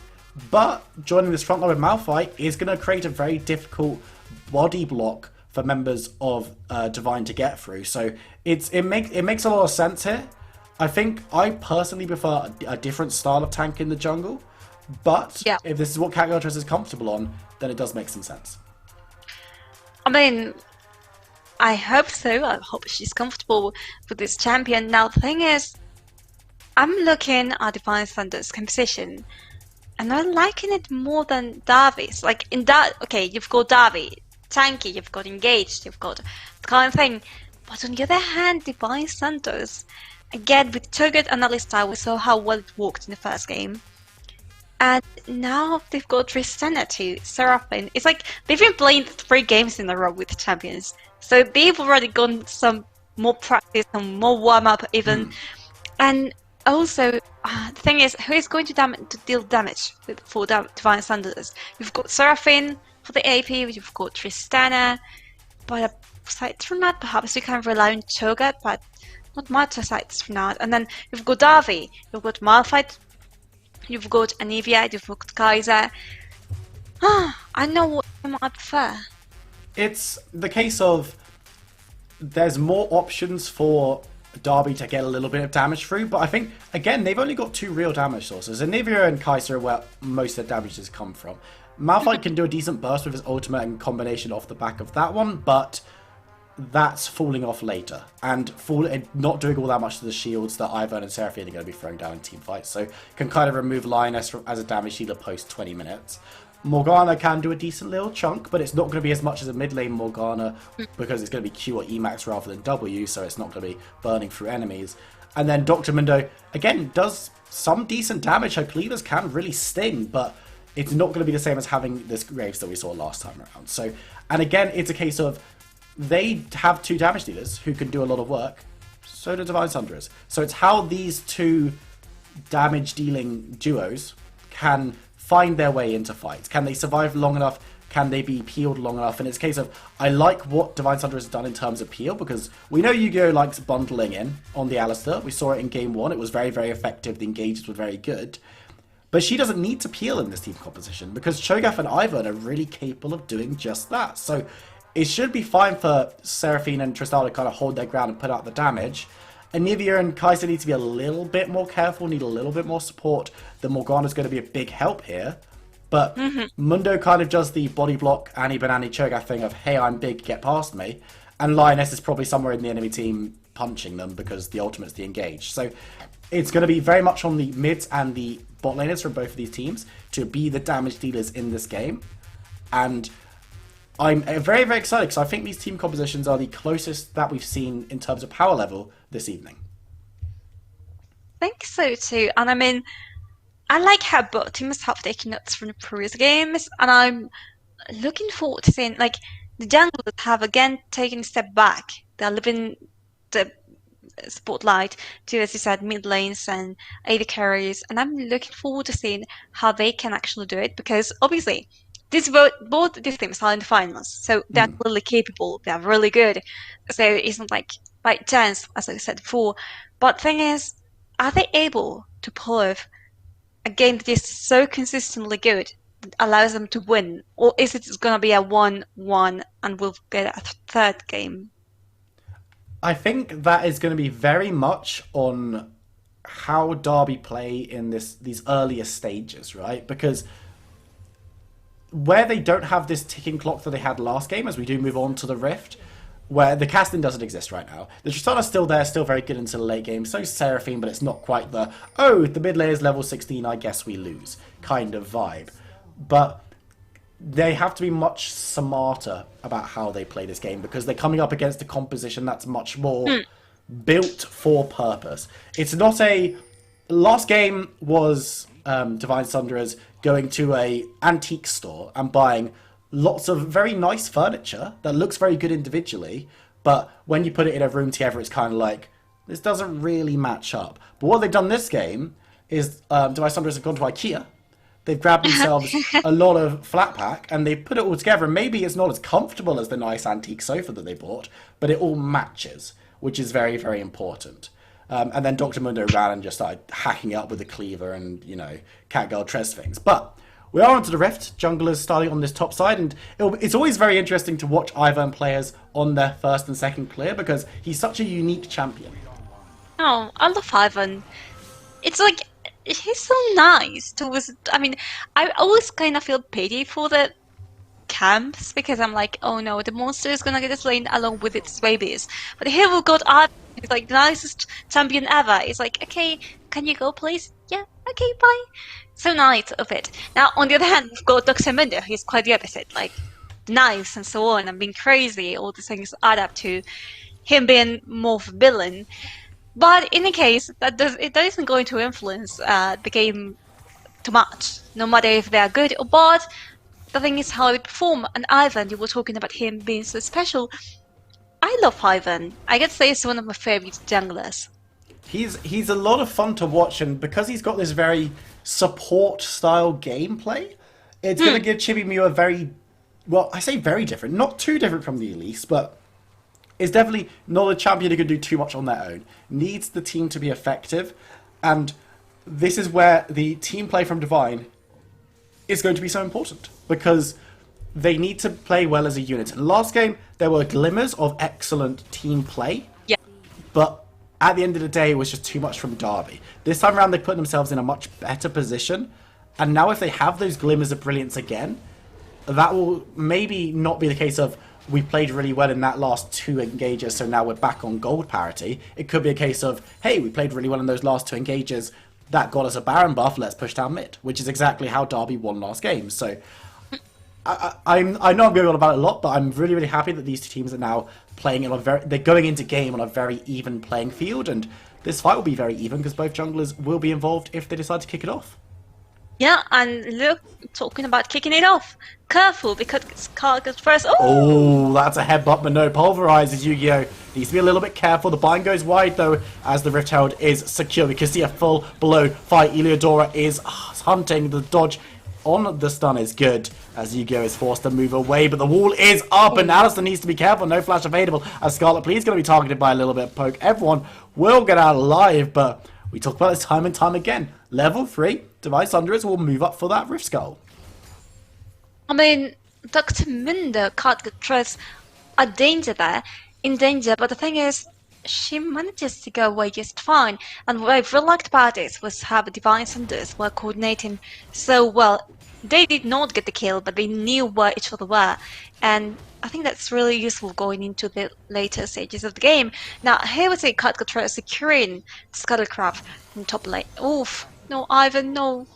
but joining this front line with Malphite is going to create a very difficult body block for members of Divine to get through. So it makes a lot of sense here. I think I personally prefer a different style of tank in the jungle, but if this is what Kago Trez is comfortable on, then it does make some sense.
I mean, I hope so. I hope she's comfortable with this champion. Now, the thing is, I'm looking at Divine Thunder's composition, and I'm liking it more than Davi's. Like, in that, okay, you've got Davi, tanky, you've got engaged, you've got the kind of thing. But on the other hand, Divine Thunder's, again, with Cho'Gath and Alistar, we saw how well it worked in the first game. And now they've got Tristana too, Seraphine. It's like they've been playing 3 games in a row with champions. So they've already gotten some more practice, some more warm-up even. And also, the thing is, who is going to deal damage for Divine Thunders? You've got Seraphine for the AP, you've got Tristana. But aside from that, perhaps you can rely on Cho'Gath, but not much aside from that. And then you've got Davi, you've got Malphite, you've got Anivia, you've got Kaiser. I know what I prefer.
It's the case of there's more options for Darby to get a little bit of damage through, but I think, again, they've only got 2 real damage sources. Anivia and Kaiser are where most of the damage has come from. Malphite can do a decent burst with his ultimate and combination off the back of that one, but that's falling off later and not doing all that much to the shields that Ivern and Seraphine are going to be throwing down in team fights. So can kind of remove Lioness as a damage dealer post 20 minutes. Morgana can do a decent little chunk, but it's not going to be as much as a mid lane Morgana because it's going to be Q or Emax rather than W, so it's not going to be burning through enemies. And then Dr. Mundo, again, does some decent damage. Her cleavers can really sting, but it's not going to be the same as having this Graves that we saw last time around. So, and again, it's a case of they have 2 damage dealers who can do a lot of work. So do Divine Thunderers. So it's how these 2 damage dealing duos can find their way into fights. Can they survive long enough? Can they be peeled long enough? And it's a case of, I like what Divine Thunder has done in terms of peel, because we know Yu-Gi-Oh! Likes bundling in on the Alistar. We saw it in Game 1. It was very, very effective. The engages were very good. But she doesn't need to peel in this team composition, because Cho'Gath and Ivern are really capable of doing just that. So it should be fine for Seraphine and Tristana to kind of hold their ground and put out the damage. Anivia and Kaiser need to be a little bit more careful, need a little bit more support. The Morgana's going to be a big help here. But Mundo kind of does the body block, Annie Banani Cho'Gath thing of, hey, I'm big, get past me. And Lioness is probably somewhere in the enemy team punching them because the ultimate's the engage. So it's going to be very much on the mids and the bot laners from both of these teams to be the damage dealers in this game. And I'm very, very excited because I think these team compositions are the closest that we've seen in terms of power level this evening.
I think so too. And I mean, I like how both teams have taken notes from the previous games, and I'm looking forward to seeing, like, the junglers have again taken a step back. They're leaving the spotlight to, as you said, mid lanes and AD carries, and I'm looking forward to seeing how they can actually do it, because obviously both these teams are in the finals, so they're really capable, they're really good, so it isn't like by chance, as I said before. But the thing is, are they able to pull off a game that is so consistently good that allows them to win, or is it going to be a 1-1 and we'll get a third game?
I think that is going to be very much on how Derby play in these earlier stages, right? Because where they don't have this ticking clock that they had last game, as we do move on to the Rift, where the casting doesn't exist right now. The Tristana's still there, still very good into the late game. So Seraphine, but it's not quite the, oh, the mid layer's level 16, I guess we lose kind of vibe. But they have to be much smarter about how they play this game, because they're coming up against a composition that's much more built for purpose. It's not a last game was Divine Sunderers going to a antique store and buying lots of very nice furniture that looks very good individually, but when you put it in a room together, it's kind of like, this doesn't really match up. But what they've done this game is Divine Sunderers have gone to IKEA. They've grabbed themselves a lot of flat pack and they've put it all together. And maybe it's not as comfortable as the nice antique sofa that they bought, but it all matches, which is very, very important. And then Dr. Mundo ran and just started hacking it up with a cleaver and, you know, catgirl Tres things. But we are onto the Rift. Junglers starting on this top side. And it's always very interesting to watch Ivern players on their first and second clear because he's such a unique champion.
Oh, I love Ivan. It's like, he's so nice towards, I mean, I always kind of feel pity for the camps because I'm like, oh no, the monster is gonna get slain along with its babies. But here we've got Ivan, who's like the nicest champion ever. It's like, okay, can you go please? Yeah, okay, bye. So nice of it. Now, on the other hand, we've got Dr. Mundo, who's quite the opposite, like knives and so on, and being crazy, all these things add up to him being more of a villain. But in any case, that isn't going to influence the game too much, no matter if they are good or bad. The thing is how they perform. And Ivan, you were talking about him being so special. I love Ivan. I get to say he's one of my favorite junglers.
He's a lot of fun to watch, and because he's got this very support-style gameplay, it's going to give Chibi Mew a very, well, I say very different, not too different from the Elise, but it's definitely not a champion who can do too much on their own. Needs the team to be effective, and this is where the team play from Divine is going to be so important, because they need to play well as a unit. In the last game, there were glimmers of excellent team play,
Yeah.
but at the end of the day, it was just too much from Derby. This time around, they put themselves in a much better position, and now if they have those glimmers of brilliance again, that will maybe not be the case of, we played really well in that last 2 engages, so now we're back on gold parity. It could be a case of, hey, we played really well in those last 2 engages, that got us a Baron buff, let's push down mid, which is exactly how Derby won last game. So I know I'm going on about it a lot, but I'm really, really happy that these two teams are now playing they're going into game on a very even playing field, and this fight will be very even because both junglers will be involved if they decide to kick it off.
Yeah, and look, talking about kicking it off. Careful, because Card goes first.
Oh, that's a headbutt, but no, pulverizes Yu-Gi-Oh! Needs to be a little bit careful. The bind goes wide, though, as the Rift Herald is secure. We can see a full blow fight. Eliodora is hunting. The dodge on the stun is good, as Yu-Gi-Oh! Is forced to move away, but the wall is up, and Alistair needs to be careful. No flash available, as Scarlet Please going to be targeted by a little bit of poke. Everyone will get out alive, but we talk about this time and time again. Level 3, Divine Sunderers will move up for that Rift Skull.
I mean, Dr. Mundo can't get Tress a danger there, in danger, but the thing is, she manages to go away just fine. And what I really liked about this was how the Divine Sunderers were coordinating so well. They did not get the kill, but they knew where each other were. And I think that's really useful going into the later stages of the game. Now, here we see Katkatrell securing Scuttlecraft from top lane. Oof. No, Ivan, no.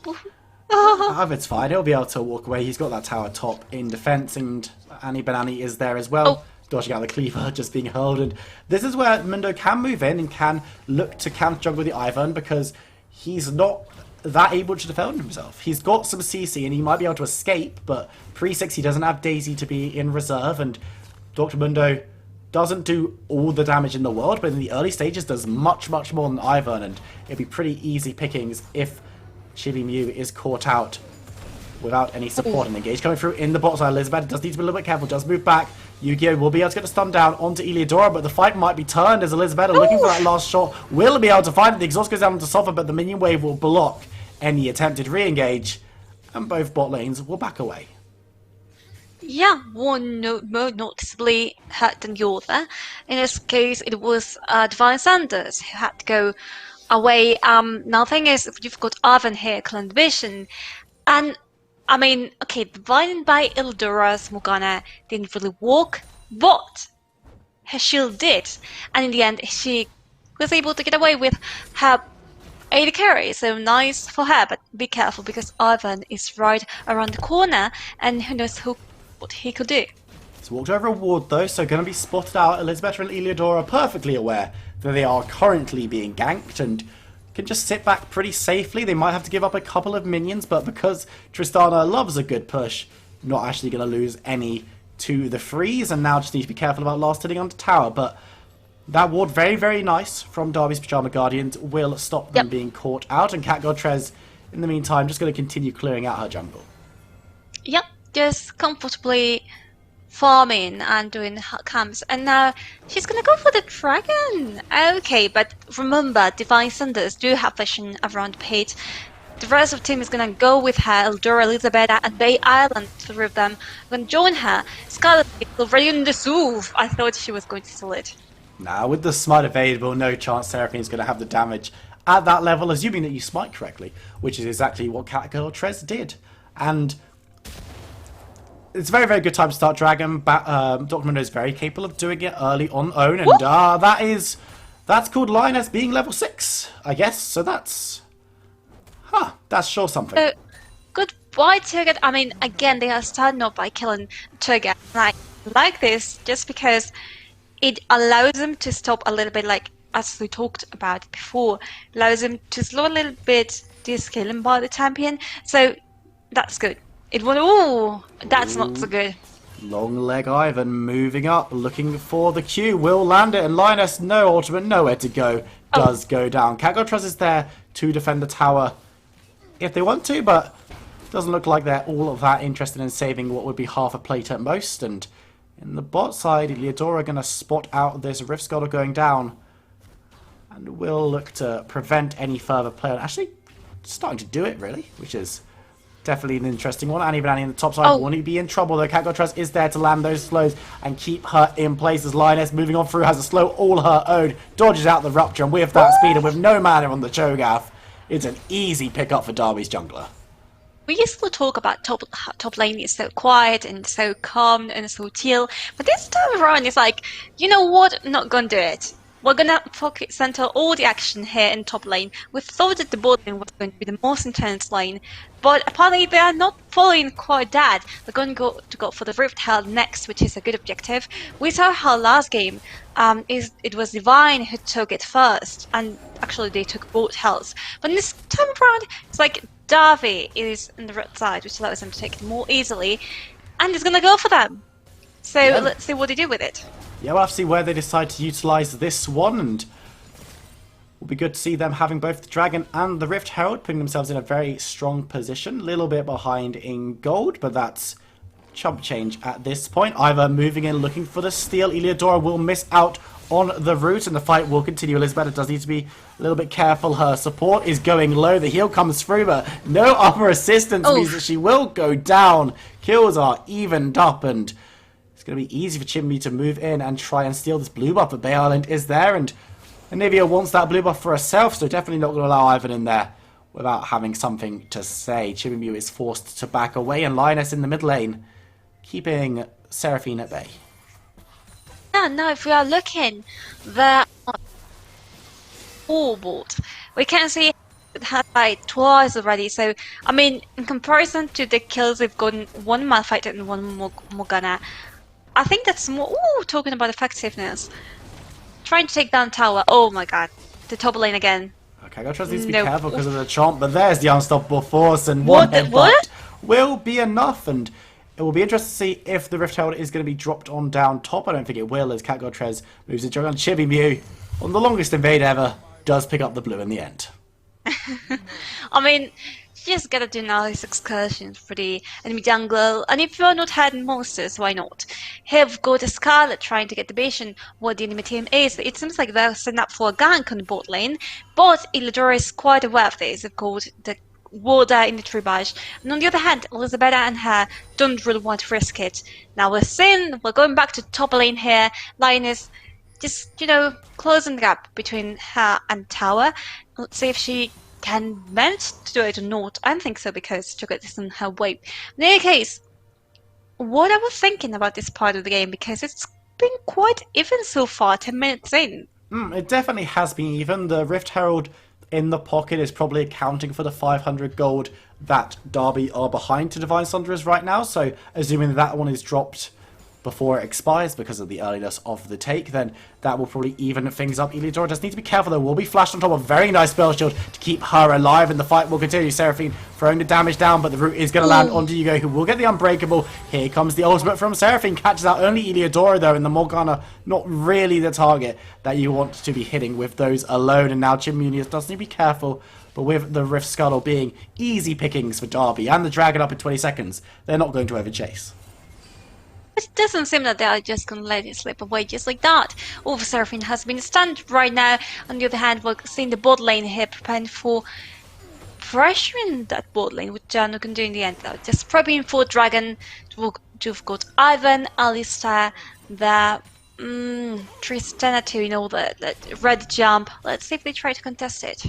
Ivan's fine. He'll be able to walk away. He's got that tower top in defense, and Annie Banani is there as well. Dodging out the cleaver, just being hurled. And this is where Mundo can move in and can look to counter juggle the Ivan, because he's not that able to defend himself. He's got some CC and he might be able to escape, but pre-6 he doesn't have Daisy to be in reserve, and Dr. Mundo doesn't do all the damage in the world, but in the early stages does much, much more than Ivan, and it'd be pretty easy pickings if Chibi Mew is caught out without any support and engage. Coming through in the bot side, Elizabeth does need to be a little bit careful, just move back. Yu-Gi-Oh! Will be able to get a stun down onto Eliodora, but the fight might be turned as Elizabeth looking for that last shot. Will be able to find it. The exhaust goes down onto Sofa, but the minion wave will block any attempted re-engage, and both bot lanes will back away.
Yeah, one more noticeably hurt than the other. In this case, it was Divine Sanders who had to go away. Now, the thing is, you've got Ivan here, Clan Vision, and I mean, okay, Divine by Eldora's Morgana didn't really work, but her shield did, and in the end, she was able to get away with her AD carry, so nice for her, but be careful because Ivan is right around the corner, and who knows what he could do.
He's walked over a ward though, so going to be spotted out. Elizabeth and Eliodora are perfectly aware that they are currently being ganked, and can just sit back pretty safely. They might have to give up a couple of minions, but because Tristana loves a good push, not actually going to lose any to the freeze, and now just need to be careful about last hitting onto tower. But that ward, very, very nice from Darby's Pyjama Guardians, will stop them being caught out, and Cat Godtrez, in the meantime, just going to continue clearing out her jungle.
Yep, just comfortably farming and doing camps, and now she's gonna go for the dragon. Okay, but remember, Divine Thunders do have vision around Pete. The rest of the team is gonna go with her. Eldora, Elizabeth, and Bay Island, three of them are gonna join her. Scarlet is already in the Soothe. I thought she was going to steal it.
Now, with the smite available, no chance Seraphine's going to have the damage at that level, assuming that you smite correctly, which is exactly what Cat Godtrez did. And it's a very, very good time to start Dragon. Dr. Mundo is very capable of doing it early on own, and that's called Lioness being level 6, I guess. So that's sure something.
So, goodbye, Turget. I mean, again, they are starting off by killing Turget. I like this just because it allows them to stop a little bit, like as we talked about before, allows them to slow a little bit the scaling by the champion. So that's good. That's not so good.
Long leg Ivan moving up, looking for the Q, will land it, and Lioness, no ultimate, nowhere to go, does go down. Cat Godtrez is there to defend the tower if they want to, but doesn't look like they're all of that interested in saving what would be half a plate at most. And in the bot side, Leodora going to spot out this Rift Scholar going down, and will look to prevent any further play. Actually, starting to do it, really, which is definitely an interesting one. And even Annie in the top side won't be in trouble, though. Cat Godtrez is there to land those slows and keep her in place as Lioness moving on through has a slow all her own, dodges out the Rupture, and with that speed and with no mana on the Cho'Gath, it's an easy pick-up for Darby's jungler.
We used to talk about top lane is so quiet and so calm and so chill, but this time around it's like, you know what, I'm not gonna do it. We're gonna focus center all the action here in top lane. We thought that the bot lane was going to be the most intense lane, but apparently they are not following quite that. They're going to go for the Rift Herald next, which is a good objective. We saw how last game it was Divine who took it first, and actually they took both Hells. But this time around, it's like Darby is on the right side, which allows them to take it more easily, and it's gonna go for them. So let's see what they do with it.
Yeah, we'll have to see where they decide to utilise this one, and will be good to see them having both the Dragon and the Rift Herald, putting themselves in a very strong position. A little bit behind in gold, but that's chump change at this point. Either moving in, looking for the steal. Eleodora will miss out on the route, and the fight will continue. Elizabeth does need to be a little bit careful. Her support is going low. The heal comes through, but no upper assistance means that she will go down. Kills are evened up, and it's going to be easy for Chimney to move in and try and steal this blue buff, but Bay Island is there, and Anivia wants that blue buff for herself, so definitely not going to allow Ivan in there without having something to say. Chibimu is forced to back away, and Lioness in the mid lane, keeping Seraphine at bay.
Yeah, no, if we are looking, there are 4 bots. We can see it has died twice already, so, I mean, in comparison to the kills we've gotten, 1 Malfighter and 1 Morgana, I think that's more, talking about effectiveness. Trying to take down tower, oh my god, the top lane again.
Okay, Godtrez needs to be careful because of the chomp, but there's the unstoppable force, and one headbutt will be enough, and it will be interesting to see if the Rift Herald is going to be dropped on down top. I don't think it will, as Cat Godtrez moves the jug on Chibi Mew on the longest invade ever, does pick up the blue in the end.
I mean, you just gotta do nice excursions for the enemy jungle, and if you're not hiding monsters, why not? Here we've got a Scarlet trying to get the vision what the enemy team is. It seems like they're setting up for a gank on the bot lane, but Illidora is quite aware of this. They've got the Warder in the Tribage, and on the other hand, Elizabeth and her don't really want to risk it. Now we're going back to top lane here. Lioness just, closing the gap between her and tower. Let's see if she can manage to do it or not. I don't think so, because Chocolate is in her way. In any case, what I was thinking about this part of the game, because it's been quite even so far, 10 minutes in.
It definitely has been even. The Rift Herald in the pocket is probably accounting for the 500 gold that Derby are behind to Divine Thunderers right now, so assuming that one is dropped before it expires because of the earliness of the take, then that will probably even things up. Eliodora does need to be careful though. Will be flashed on top of a very nice spell shield to keep her alive, and the fight will continue. Seraphine throwing the damage down, but the root is going to land onto Yugo, who will get the Unbreakable. Here comes the ultimate from Seraphine. Catches out only Eliodora though, and the Morgana not really the target that you want to be hitting with those alone. And now Chimunius does need to be careful, but with the Rift Scuttle being easy pickings for Derby and the Dragon up in 20 seconds, they're not going to overchase.
It doesn't seem that they are just going to let it slip away just like that. Seraphine has been stunned right now. On the other hand, we're seeing the bot lane here preparing for pressuring that bot lane, which Jano can do in the end though. Just prepping for Dragon. You've got Ivan, Alistar, the Tristana too, you know, the red jump. Let's see if they try to contest it.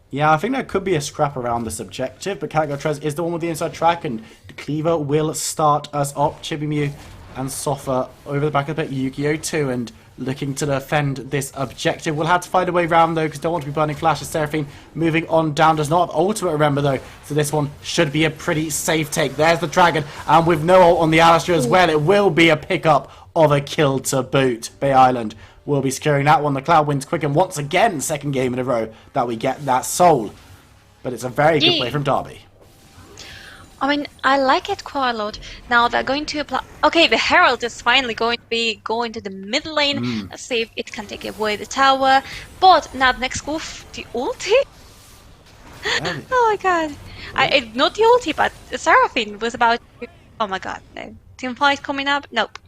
Yeah, I think there could be a scrap around this objective, but Catgirl is the one with the inside track, and the Cleaver will start us up. Chibimu and Sofa over the back of the pit, Yu-Gi-Oh! Too, and looking to defend this objective. We'll have to find a way around though, because don't want to be burning flashes. Seraphine moving on down, does not have ultimate, remember though, so this one should be a pretty safe take. There's the Dragon, and with no ult on the Alistar as well, it will be a pickup of a kill to boot. Bay Island will be securing that one. The Cloud wins quick, and once again, second game in a row that we get that soul. But it's a very good play from Derby.
I mean, I like it quite a lot. Now they're going to apply... Okay, the Herald is finally going to be going to the mid lane. Let's see if it can take away the tower. But now the next move, the ulti? Oh my god. Not the ulti, but the Seraphine was about to... Oh my god, no. Team fight coming up? Nope.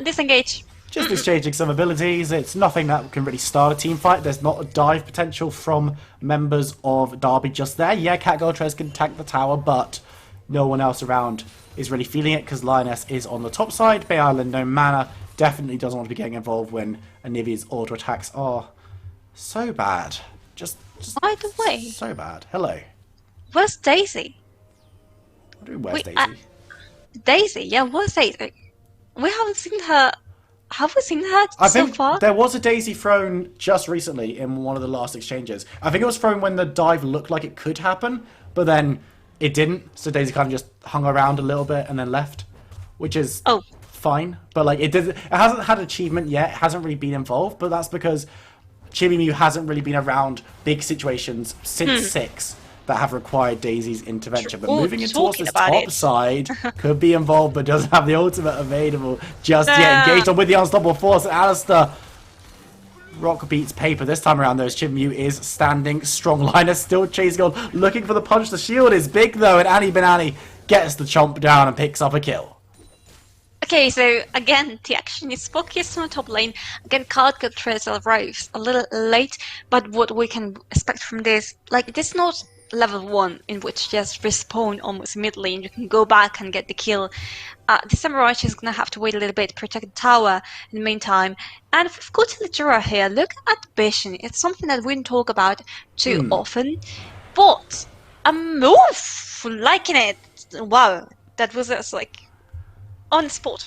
Disengage.
Just exchanging some abilities. It's nothing that can really start a team fight. There's not a dive potential from members of Derby just there. Yeah, Catgirl can tank the tower, but no one else around is really feeling it because Lioness is on the top side. Bay Island, no mana, definitely doesn't want to be getting involved when Anivia's auto attacks are so bad. Just
by the way,
so bad. Hello.
Where's Daisy?
What do you mean, where's Daisy?
Daisy, yeah, where's Daisy? We haven't seen her. Have we seen her so far?
There was a Daisy thrown just recently in one of the last exchanges. I think it was thrown when the dive looked like it could happen, but then it didn't. So Daisy kind of just hung around a little bit and then left, which is fine. But like it hasn't had achievement yet. It hasn't really been involved, but that's because Chibimu hasn't really been around big situations since 6 that have required Daisy's intervention. But moving in towards this top side, could be involved, but doesn't have the ultimate available just yet. Engaged on with the unstoppable force. Alistar rock beats paper this time around, though, as Chibimu is standing strong. Linus still chasing on, looking for the punch. The shield is big, though, and Annie Banani gets the chomp down and picks up a kill.
Okay, so again, the action is focused on the top lane. Again, Catgirl arrives a little late, but what we can expect from this, like, it is not level 1 in which just respawn almost mid lane. You can go back and get the kill. The Samurai is gonna have to wait a little bit, protect the tower in the meantime. And we've got Littera here. Look at Vision. It's something that we don't talk about too often, but liking it. Wow, that was just like on the spot.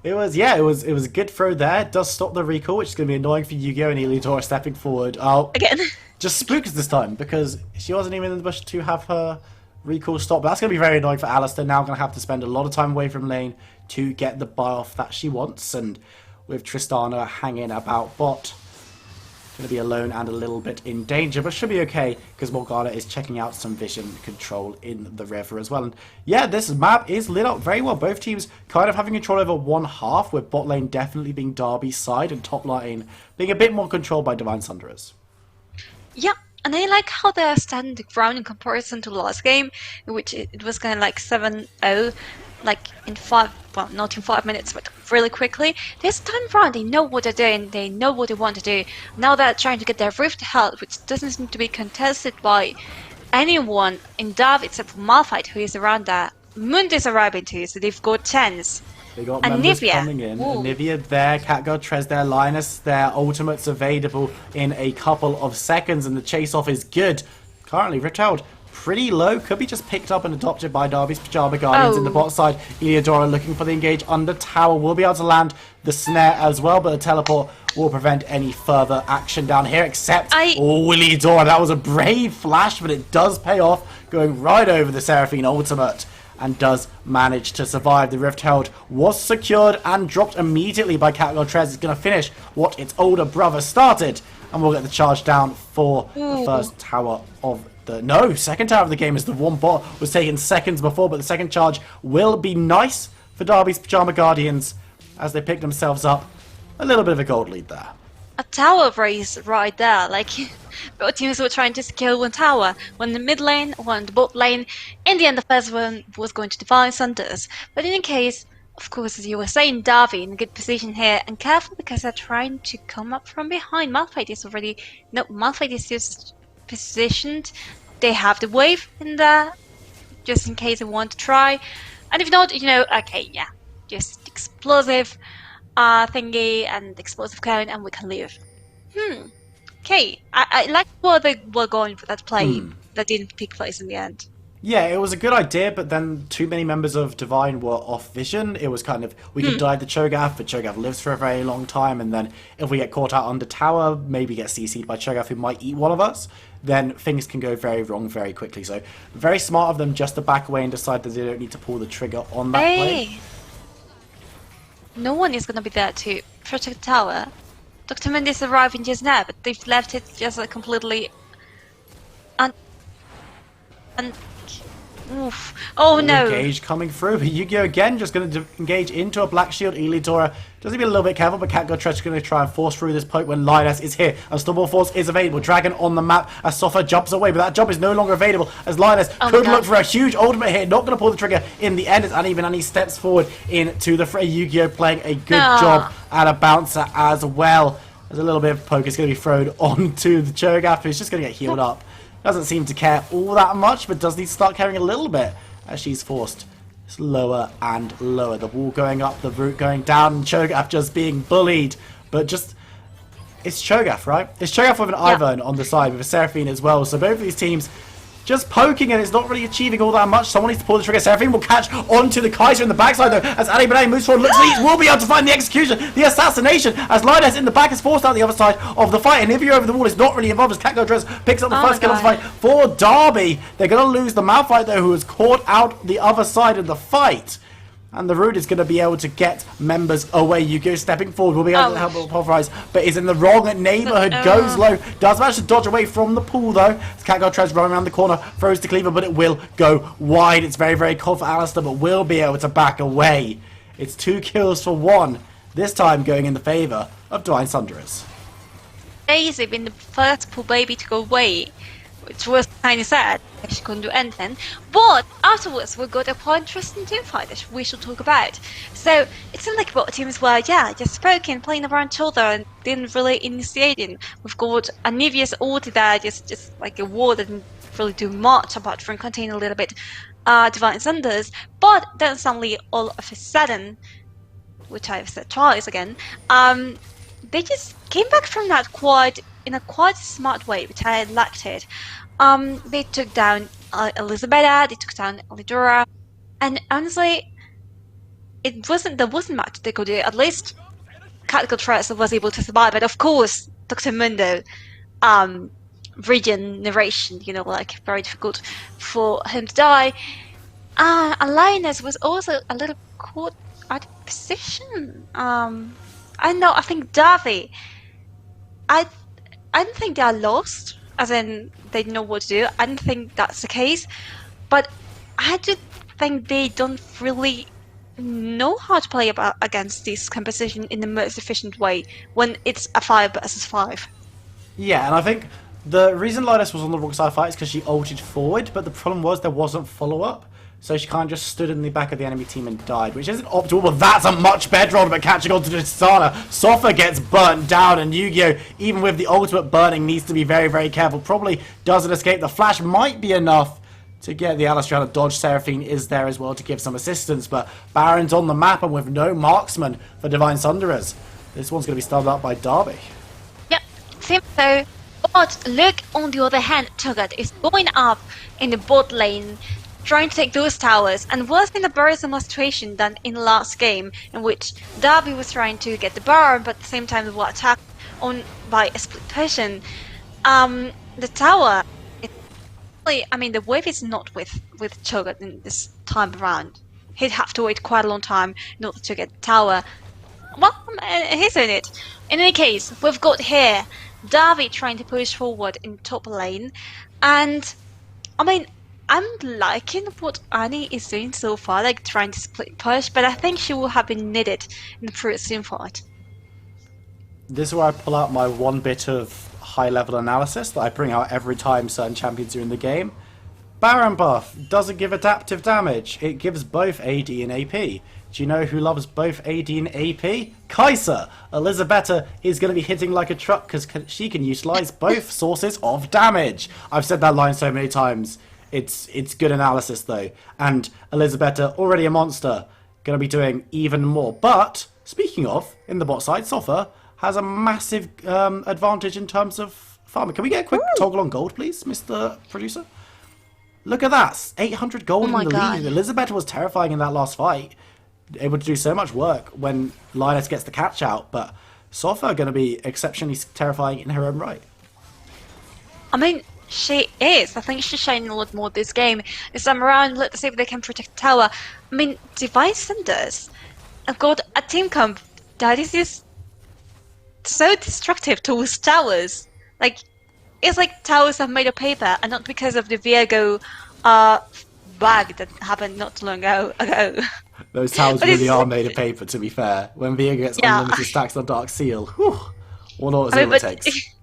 It was a good throw there. It does stop the recall, which is going to be annoying for Yu-Gi-Oh! And Eliodora stepping forward. Oh,
again.
Just spooks this time because she wasn't even in the bush to have her recall stop. But that's going to be very annoying for Alistar. Now going to have to spend a lot of time away from lane to get the buy off that she wants. And with Tristana hanging about bot, going to be alone and a little bit in danger, but should be okay because Morgana is checking out some vision control in the river as well. And yeah, this map is lit up very well. Both teams kind of having control over one half, with bot lane definitely being Derby's side and top lane being a bit more controlled by Divine Sunderers.
Yeah, and I like how they're standing the ground in comparison to the last game, in which it was kind of like 7-0, like in 5, well, not in 5 minutes, but really quickly. This time around, they know what they're doing, they know what they want to do. Now they're trying to get their Rift held, which doesn't seem to be contested by anyone in Dav except for Malphite, who is around there. Mund is arriving too, so they've got chance.
They got members coming in. Anivia there, Catgirl, Trez there, Linus there. Ultimates available in a couple of seconds, and the chase off is good. Currently, Richard pretty low. Could be just picked up and adopted by Derby's Pajama Guardians in the bot side. Eliodora looking for the engage under tower. Will be able to land the snare as well, but the teleport will prevent any further action down here, except Eliodora. That was a brave flash, but it does pay off, going right over the Seraphine ultimate. and does manage to survive. The Rift Herald was secured and dropped immediately by Catgirl Trez. It's going to finish what its older brother started, and we'll get the charge down for the first tower of the... second tower of the game, as the one bot was taken seconds before, but the second charge will be nice for Derby's Pyjama Guardians as they pick themselves up a little bit of a gold lead there.
A tower race right there, like both teams were trying to secure one tower, one in the mid lane, one in the bot lane. In the end, the first one was going to Divine Sunders. But in any case, of course, as you were saying, Darby in a good position here, and careful because they're trying to come up from behind. Malphite is already... No, Malphite is just positioned. They have the wave in there, just in case they want to try. And if not, okay, yeah, just explosive thingy and explosive cone, and we can leave. Okay, I like what they were going for that play that didn't take place in the end.
Yeah, it was a good idea, but then too many members of Divine were off vision. It was kind of, we could die the Cho'Gath, but Cho'Gath lives for a very long time, and then if we get caught out under tower, maybe get CC'd by Cho'Gath who might eat one of us, then things can go very wrong very quickly. So, very smart of them just to back away and decide that they don't need to pull the trigger on that play.
No one is going to be there to protect the tower. Dr. Mendes arriving just now, but they've left it just completely... Oof. Oh no!
Engage coming through. Yu-Gi-Oh! Again, just going to engage into a Black Shield. Elitora does be a little bit careful, but Catgirl Trez is going to try and force through this poke when Linus is here. Unstoppable Force is available. Dragon on the map as Sofa jumps away, but that jump is no longer available as Linus could look for a huge ultimate hit. Not going to pull the trigger in the end as Annie steps forward into the fray. Yu-Gi-Oh! Playing a good job at a bouncer as well. There's a little bit of poke is going to be thrown onto the Cho'Gath, who's just going to get healed up. Doesn't seem to care all that much, but does need to start caring a little bit as she's forced lower and lower. The wall going up, the root going down, and Cho'Gath just being bullied. But just, it's Cho'Gath, right? It's Cho'Gath with an Ivern on the side with a Seraphine as well. So both of these teams just poking, and it's not really achieving all that much. Someone needs to pull the trigger. Seraphine will catch onto the Kaiser in the backside though, as Ali Benet moves forward. Looks like he will be able to find the execution, the assassination, as Linus in the back is forced out the other side of the fight. And if you're over the wall, it's not really involved as Catgirl Trez picks up the first kill of the fight for Derby. They're going to lose the Malphite though, who has caught out the other side of the fight. And the Root is going to be able to get members away. Yu-Gi-Oh! Stepping forward will be able to help pulverize, but is in the wrong neighborhood. Goes low. Does manage to dodge away from the pool though. As Catgirl Trez running around the corner, throws the cleaver, but it will go wide. It's very, very cold for Alistair, but will be able to back away. It's 2 kills for 1. This time going in the favor of Divine Sunderers.
Daisy been the first poor baby to go away, which was kind of sad. She couldn't do anything. But afterwards, we got a quite interesting team fight that we should talk about. So it seemed like both teams were, just spoken, playing around each other, and didn't really initiate in. We've got Anivia's ulti there, just like a wall that didn't really do much apart from contain a little bit Divine Sunders. But then suddenly, all of a sudden, which I've said twice again, they just came back from that in a quite smart way, which I liked it. They took down Elizabeth, they took down Elidora, and honestly, there wasn't much they could do. At least Catgirl Trez was able to survive, but of course, Dr. Mundo, regeneration, like very difficult for him to die. And Linus was also a little caught out of position. I think Davy, I don't think they are lost, as in they know what to do. I don't think that's the case, but I do think they don't really know how to play against this composition in the most efficient way when it's a 5 versus 5.
Yeah, and I think the reason Linus was on the wrong side of the fight is because she ulted forward, but the problem was there wasn't follow-up. So she kind of just stood in the back of the enemy team and died, which isn't optimal, but that's a much better ultimate catching on to Tristana. Sofa gets burnt down, and Yu-Gi-Oh! Even with the ultimate burning, needs to be very, very careful. Probably doesn't escape. The flash might be enough to get the Alistair out of dodge. Seraphine is there as well to give some assistance, but Baron's on the map, and with no marksman for Divine Sunderers, this one's going to be started up by Derby.
Yep, seems so. But look, on the other hand, Cho'Gath is going up in the bot lane, trying to take those towers, and was in a very similar situation than in the last game, in which Derby was trying to get the Baron, but at the same time they were attacked on by a split person. The tower, I mean, the wave is not with Cho'Gath in this time around. He'd have to wait quite a long time in order to get the tower. Well, he's in it. In any case, we've got here Davi trying to push forward in top lane, and I mean, I'm liking what Annie is doing so far, like trying to split push, but I think she will have been needed in the first team fight.
This is where I pull out my one bit of high-level analysis that I bring out every time certain champions are in the game. Baron buff doesn't give adaptive damage. It gives both AD and AP. Do you know who loves both AD and AP? Kai'Sa! Elisabetta is going to be hitting like a truck because she can utilize both sources of damage. I've said that line so many times. It's good analysis though. And Elisabetta, already a monster, going to be doing even more. But, speaking of, in the bot side, Sofa has a massive advantage in terms of farming. Can we get a quick toggle on gold, please, Mr. Producer? Look at that. 800 gold in the lead. Elisabetta was terrifying in that last fight. Able to do so much work when Lioness gets the catch out, but Sofa are going to be exceptionally terrifying in her own right.
I mean, she is. I think she's shining a lot more this game. This time around, let's see if they can protect the tower. I mean, Divine Cinders have got a team comp that is just so destructive towards towers. Like, it's like towers are made of paper, and not because of the Viego bag that happened not too long ago.
Those towers really are made of paper, to be fair. When Viego gets unlimited stacks on Dark Seal, whew, what all it takes.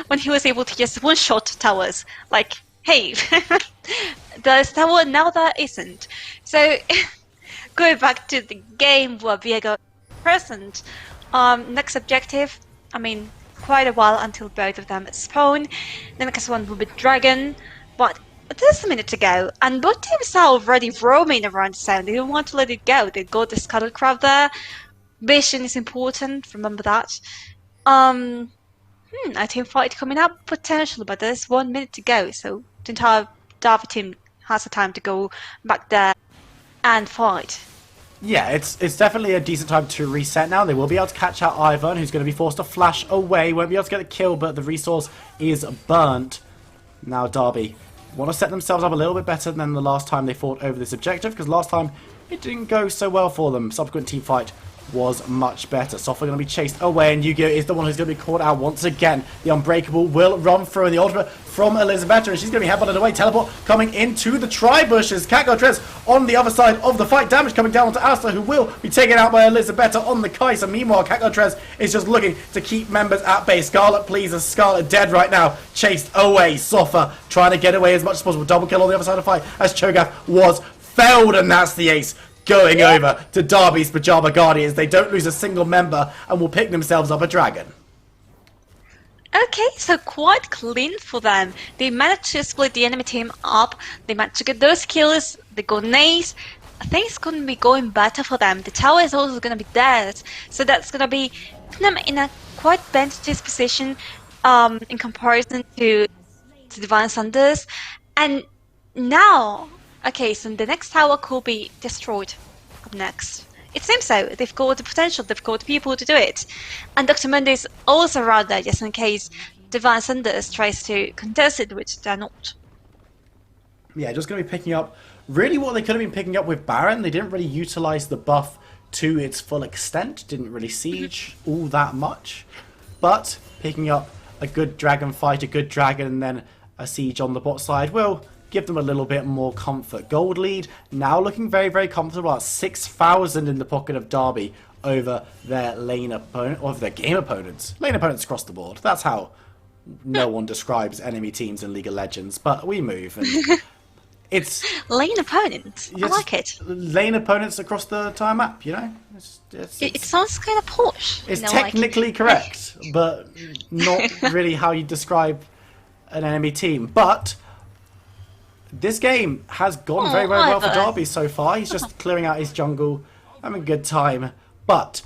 When he was able to just one-shot towers, like, hey, there's tower, now there isn't. So, going back to the game where Viego present, next objective, I mean, quite a while until both of them spawn. The next one will be Dragon, but there's a minute to go, and both teams are already roaming around the zone. They don't want to let it go. They got the Scuttlecraft there. Vision is important, remember that. A team fight coming up, potentially, but there's 1 minute to go, so the entire Davi team has the time to go back there and fight.
Yeah, it's definitely a decent time to reset now. They will be able to catch out Ivern, who's going to be forced to flash away. Won't be able to get the kill, but the resource is burnt. Now Derby want to set themselves up a little bit better than the last time they fought over this objective, because last time it didn't go so well for them. Subsequent team fight was much better. Software going to be chased away, and Yu-Gi-Oh is the one who's going to be caught out once again. The Unbreakable will run through, and the ultimate from Elisabetta, and she's going to be headbutted away. Teleport coming into the tri-bushes. Catgo on the other side of the fight. Damage coming down onto Asta, who will be taken out by Elisabetta on the Kai'Sa. Meanwhile, Catgo is just looking to keep members at bay. Scarlet pleases. Scarlet dead right now. Chased away. Sofa trying to get away as much as possible. Double kill on the other side of the fight as Cho'Gath was felled, and that's the ace. Going over to Derby's Pajama Guardians. They don't lose a single member and will pick themselves up a dragon.
Okay, so quite clean for them. They managed to split the enemy team up. They managed to get those kills. They got nades. I think it's going to be going better for them. The tower is also going to be dead. So that's going to be putting them in a quite advantageous position in comparison to Divine Sanders. And now... okay, so the next tower could be destroyed up next. It seems so. They've got the potential, they've got the people to do it. And Dr. Mendes is also around there just in case Divine Sanders tries to contest it, which they're not.
Yeah, just going to be picking up really what they could have been picking up with Baron. They didn't really utilize the buff to its full extent, didn't really siege all that much. But picking up a good dragon fight, a good dragon, and then a siege on the bot side will give them a little bit more comfort. Gold lead now looking very, very comfortable at 6,000 in the pocket of Derby over their lane opponent, or their game opponents. Lane opponents across the board. That's how no one describes enemy teams in League of Legends. But we move, and it's
lane opponents. I like it.
Lane opponents across the entire map. You know,
it sounds kind of posh.
It's technically correct, but not really how you describe an enemy team. But this game has gone very, very well for Derby so far. He's just clearing out his jungle, having a good time. But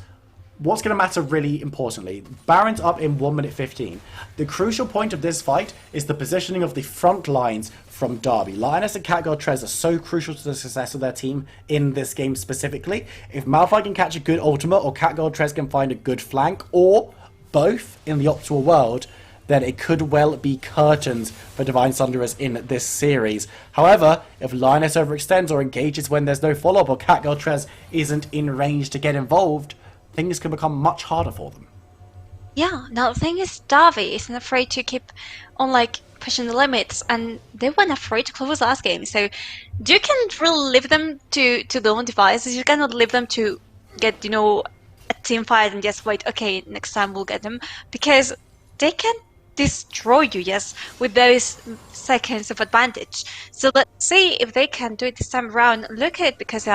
what's going to matter really importantly, Baron's up in 1 minute 15. The crucial point of this fight is the positioning of the front lines from Derby. Lioness and Catgirl Trez are so crucial to the success of their team in this game specifically. If Malphite can catch a good ultimate, or Catgirl Trez can find a good flank, or both in the optimal world, then it could well be curtains for Divine Thunderers in this series. However, if Lioness overextends or engages when there's no follow-up or Catgirl Trez isn't in range to get involved, things can become much harder for them.
Yeah, now the thing is, Davi isn't afraid to keep on like pushing the limits, and they weren't afraid to close last game. So you can't really leave them to their own devices. You cannot leave them to get, a team fight and just wait, okay, next time we'll get them, because they can destroy you, yes, with those seconds of advantage. So let's see if they can do it this time around. Look at it, because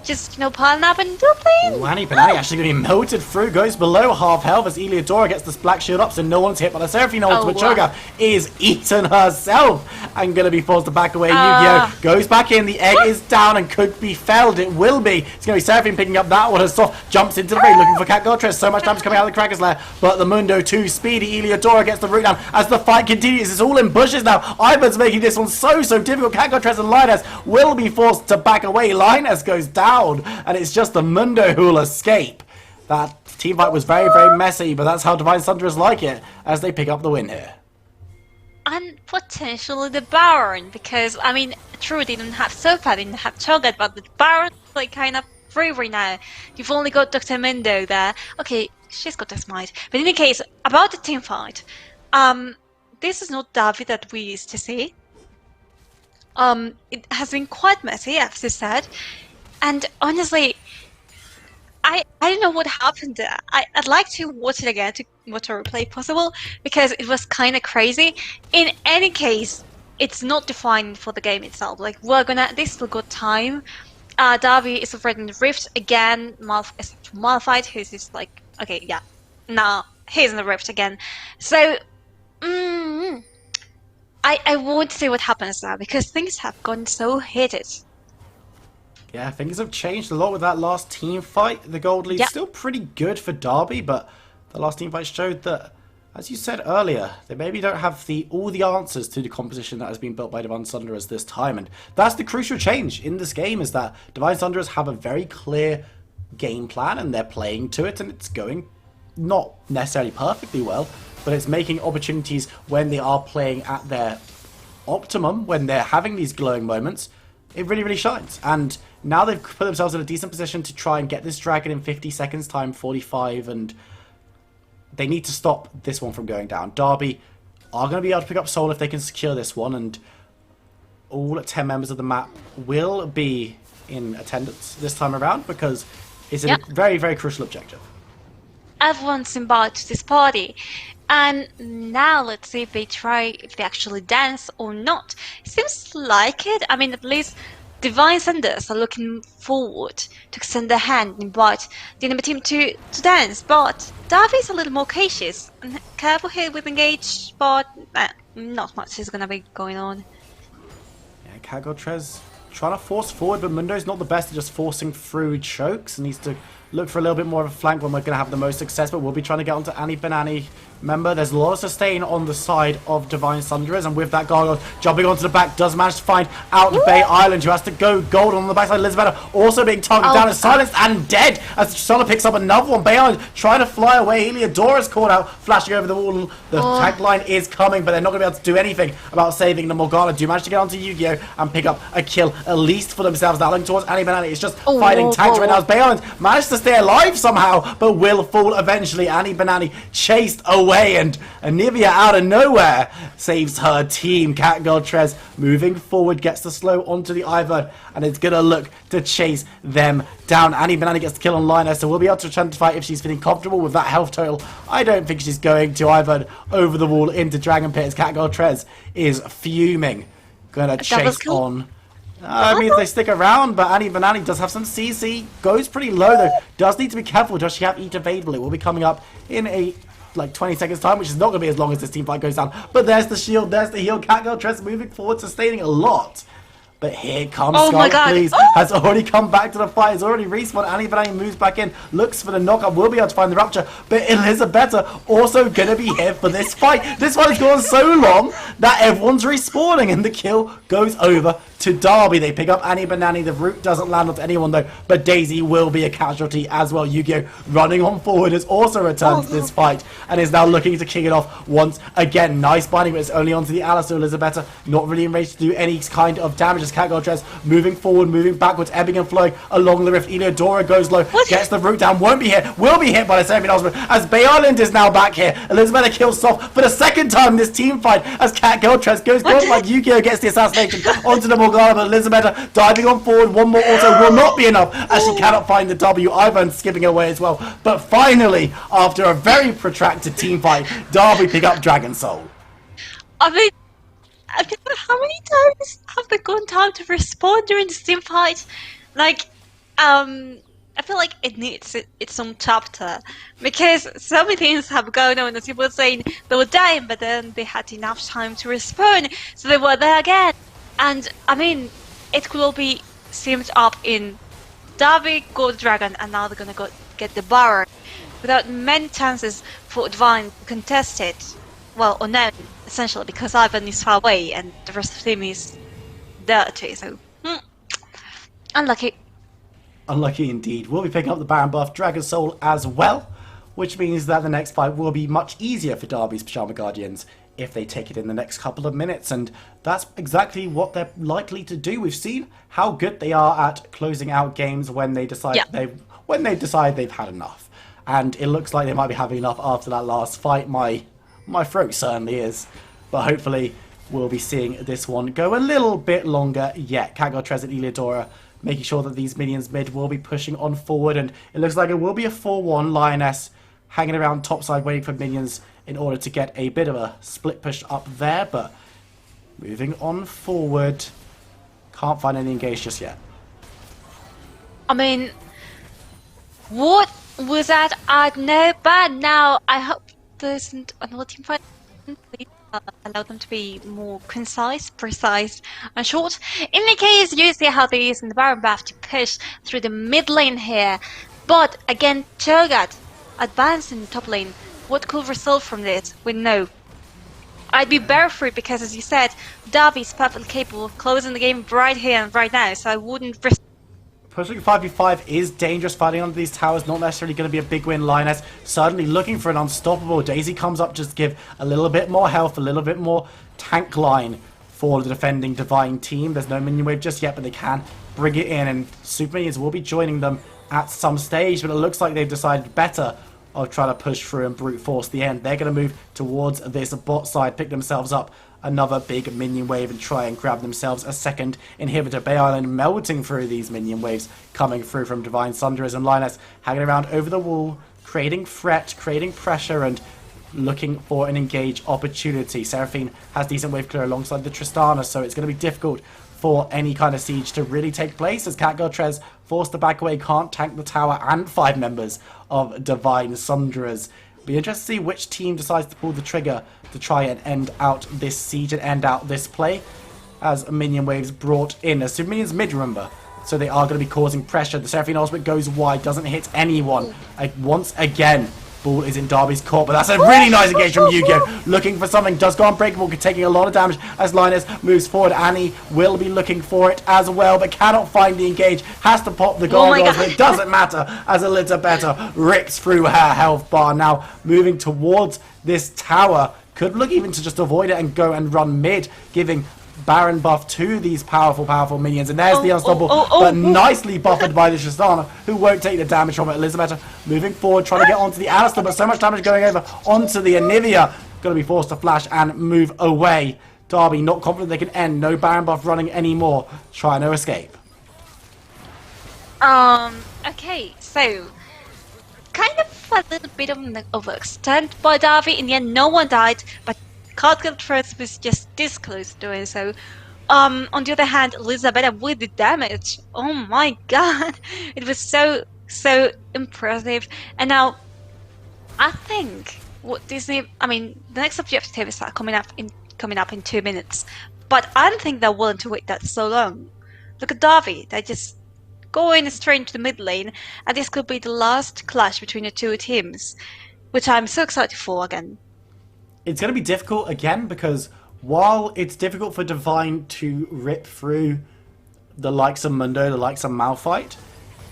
just, piling up and dupling.
Annie Banani actually going to be melted through, goes below half health as Eliodora gets this black shield up, so no one's hit, but the Seraphine ultimate Cho'Gath is eaten herself and going to be forced to back away. Yu-Gi-Oh! Goes back in, the egg is down and could be felled. It will be. It's going to be Seraphine picking up that one. Her soft jumps into the raid looking for Catgirl Trez. So much damage coming out of the Cracker's Lair, but the Mundo too speedy. Eliodora gets the root down as the fight continues. It's all in bushes now. Ivan's making this one so difficult. Catgirl Trez and Lioness will be forced to back away. Lioness goes down, and it's just the Mundo who will escape. That team fight was very messy, but that's how Divine Thunderers like it as they pick up the win here.
And potentially the Baron, because, true, they didn't have Sofa, they didn't have Cho'Gath, but the Baron's like kind of free right now. You've only got Dr. Mundo there. Okay, she's got a smite. But in any case, about the team fight, this is not Davi that we used to see. It has been quite messy, as you said. And honestly, I don't know what happened there. I'd like to watch it again, to watch a replay possible, because it was kind of crazy. In any case, it's not defined for the game itself. Like, they still got time. Davi is already in the Rift again. Malphite, who's just like, okay, yeah, nah, he's in the Rift again. So, I want to see what happens now, because things have gone so heated.
Yeah, things have changed a lot with that last team fight. The gold lead's still pretty good for Derby, but the last team fight showed that, as you said earlier, they maybe don't have all the answers to the composition that has been built by Divine Thunderers this time. And that's the crucial change in this game, is that Divine Thunderers have a very clear game plan and they're playing to it, and it's going not necessarily perfectly well, but it's making opportunities when they are playing at their optimum, when they're having these glowing moments. It really shines. And now they've put themselves in a decent position to try and get this dragon in 50 seconds time, 45, and they need to stop this one from going down. Derby are going to be able to pick up Soul if they can secure this one, and all 10 members of the map will be in attendance this time around, because it's a very crucial objective.
Everyone's invited to this party. And now let's see if they actually dance or not. Seems like it. At least Divine Thunderers are looking forward to extend their hand and invite the enemy team to dance. But Davi's a little more cautious. And careful here with engage, but not much is going to be going on.
Yeah, Catgirl Trez trying to force forward, but Mundo's not the best at just forcing through chokes, and needs to look for a little bit more of a flank when we're going to have the most success, but we'll be trying to get onto Annie Banani. Remember, there's a lot of sustain on the side of Divine Thunderers, and with that Gargoyle jumping onto the back, does manage to find out Bay Island, who has to go gold on the backside. Elizabeth also being targeted down and silenced and dead as Sola picks up another one. Bay Island trying to fly away. Eliodora's caught out, flashing over the wall. The tank line is coming, but they're not going to be able to do anything about saving the Morgana. Do manage to get onto Yu-Gi-Oh! And pick up a kill, at least for themselves. Now looking towards Annie Banani. It's just fighting tanks right now as Bay Island managed to stay alive somehow, but will fall eventually. Annie Banani chased away, and Anivia out of nowhere saves her team. Catgirl Trez moving forward, gets the slow onto the Ivern, and it's going to look to chase them down. Annie Banani gets the kill on Lioness, so we'll be able to identify if she's feeling comfortable with that health total. I don't think she's going to. Ivern over the wall into Dragon Pit as Catgirl Trez is fuming. Going to chase on. If they stick around, but Annie Banani does have some CC. Goes pretty low, though. Does need to be careful. Does she have Eat Evadable? It will be coming up in a 20 seconds time, which is not going to be as long as this team fight goes down. But there's the shield, there's the heal. Catgirl Trez moving forward, sustaining a lot. But here comes
Oh my
Scarlet
God.
Please,
Oh!
has already come back to the fight, has already respawned. Annie Banani moves back in, looks for the knockup, will be able to find the Rapture, but Elizabetta also going to be here for this fight. This one has gone so long that everyone's respawning, and the kill goes over to Derby. They pick up Annie Banani, the root doesn't land onto anyone though, but Daisy will be a casualty as well. Yu-Gi-Oh! Running on forward has also returned to this fight, and is now looking to kick it off once again. Nice binding, but it's only onto the Alistair. Elizabetta not really in range to do any kind of damage as Catgirl Dress moving forward, moving backwards, ebbing and flowing along the rift. Eleodora goes low, gets the root down, won't be hit, will be hit by the Seraphine Osmond as Bay Island is now back here. Elizabetta kills Soft for the second time in this team fight as Catgirl Dress goes like Yu-Gi-Oh! Gets the assassination onto the Morgana, but Elizabetta diving on forward. One more also will not be enough as she cannot find the W either and skipping away as well. But finally, after a very protracted team fight, Derby pick up Dragon Soul.
I mean, how many times have they gone time to respond during this team fight? Like, I feel like it needs its own chapter because so many things have gone on. As people were saying, they were dying, but then they had enough time to respond, so they were there again. And I mean, it could all be summed up in Derby, Gold Dragon, and now they're gonna go get the Baron without many chances for Divine to contest it. Well, unknown, essentially, because Ivan is far away and the rest of the team is dirty, so unlucky.
Unlucky indeed. We'll be picking up the Baron buff, Dragon Soul as well, which means that the next fight will be much easier for Derby's Pyjama Guardians if they take it in the next couple of minutes, and that's exactly what they're likely to do. We've seen how good they are at closing out games when they decide they've had enough, and it looks like they might be having enough after that last fight. My throat certainly is, but hopefully we'll be seeing this one go a little bit longer yet. Catgirl, Trez, and Eleodora making sure that these minions mid will be pushing on forward, and it looks like it will be a 4-1 Lioness hanging around topside waiting for minions in order to get a bit of a split push up there, but moving on forward. Can't find any engage just yet.
I mean, what was that? I know, but now I hope there isn't another team fight. Please allow them to be more concise, precise, and short. In the case, you see how they use in the Baron buff to push through the mid lane here. But again, Cho'Gath advancing the top lane. What could result from this? We know. I'd be barefoot because, as you said, Derby's perfectly capable of closing the game right here and right now, so I wouldn't risk.
Pushing 5v5 is dangerous, fighting under these towers, not necessarily going to be a big win. Lioness certainly looking for an unstoppable. Daisy comes up just to give a little bit more health, a little bit more tank line for the defending Divine team. There's no minion wave just yet, but they can bring it in, and Super Minions will be joining them at some stage, but it looks like they've decided better of trying to push through and brute force the end. They're going to move towards this bot side, pick themselves up another big minion wave and try and grab themselves a second inhibitor. Bay Island melting through these minion waves coming through from Divine Sunderers, and Lioness hanging around over the wall, creating threat, creating pressure, and looking for an engage opportunity. Seraphine has decent wave clear alongside the Tristana, so it's going to be difficult for any kind of siege to really take place as Catgirl Trez forced to back away, can't tank the tower and 5 members of Divine Sunderers. Be interested to see which team decides to pull the trigger to try and end out this siege and end out this play as minion waves brought in. As Super Minions mid, remember, so they are going to be causing pressure. The Seraphine ultimate goes wide, doesn't hit anyone. Once again, ball is in Derby's court, but that's a really nice engage from Yu-Gi-Oh! Looking for something, does go unbreakable, taking a lot of damage as Lioness moves forward. Annie will be looking for it as well, but cannot find the engage, has to pop the gargoyles, but it doesn't matter as Elizabetta rips through her health bar. Now moving towards this tower, could look even to just avoid it and go and run mid, giving Baron buff to these powerful minions, and there's the unstoppable, but nicely buffered by the Tristana, who won't take the damage from it. Elizabetta moving forward, trying to get onto the Alistair, but so much damage going over onto the Anivia. Going to be forced to flash and move away. Derby not confident they can end. No Baron buff running anymore. Trying to escape.
Okay, so kind of a little bit of an overextend by Derby. In the end, no one died, but Catgirl Trez was just this close to doing so. On the other hand, Elizabetta with the damage. Oh my god, it was so impressive. And now, I think what Disney, I mean, the next objectives are coming up in 2 minutes. But I don't think they're willing to wait that so long. Look at Darby. They're just going straight into the mid lane, and this could be the last clash between the two teams, which I'm so excited for again.
It's going to be difficult again because while it's difficult for Divine to rip through the likes of Mundo, the likes of Malphite,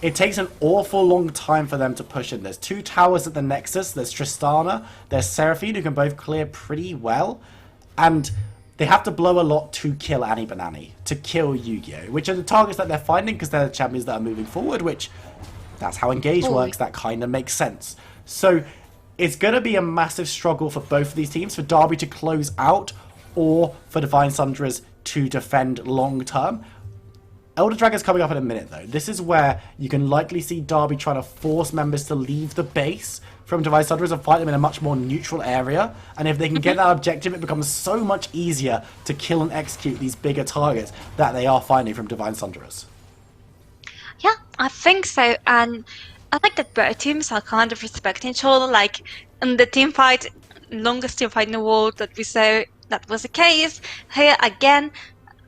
it takes an awful long time for them to push in. There's 2 towers at the Nexus. There's Tristana. There's Seraphine, who can both clear pretty well. And they have to blow a lot to kill Annie Banani, to kill Yu-Gi-Oh!, which are the targets that they're finding because they're the champions that are moving forward, which that's how Engage works. That kind of makes sense. So it's going to be a massive struggle for both of these teams, for Derby to close out or for Divine Sunderers to defend long term. Elder Dragon's coming up in a minute, though. This is where you can likely see Derby trying to force members to leave the base from Divine Sunderers and fight them in a much more neutral area. And if they can get that objective, it becomes so much easier to kill and execute these bigger targets that they are finding from Divine Sunderers.
Yeah, I think so. And I think that both teams are kind of respecting each other. Like in the team fight, longest team fight in the world that we saw, that was the case. Here again.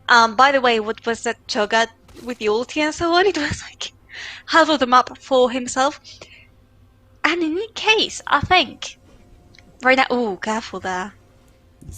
By the way, what was that Cho'Gath with the ulti and so on? It was like half of the map for himself. And in any case, I think right now, ooh, careful there.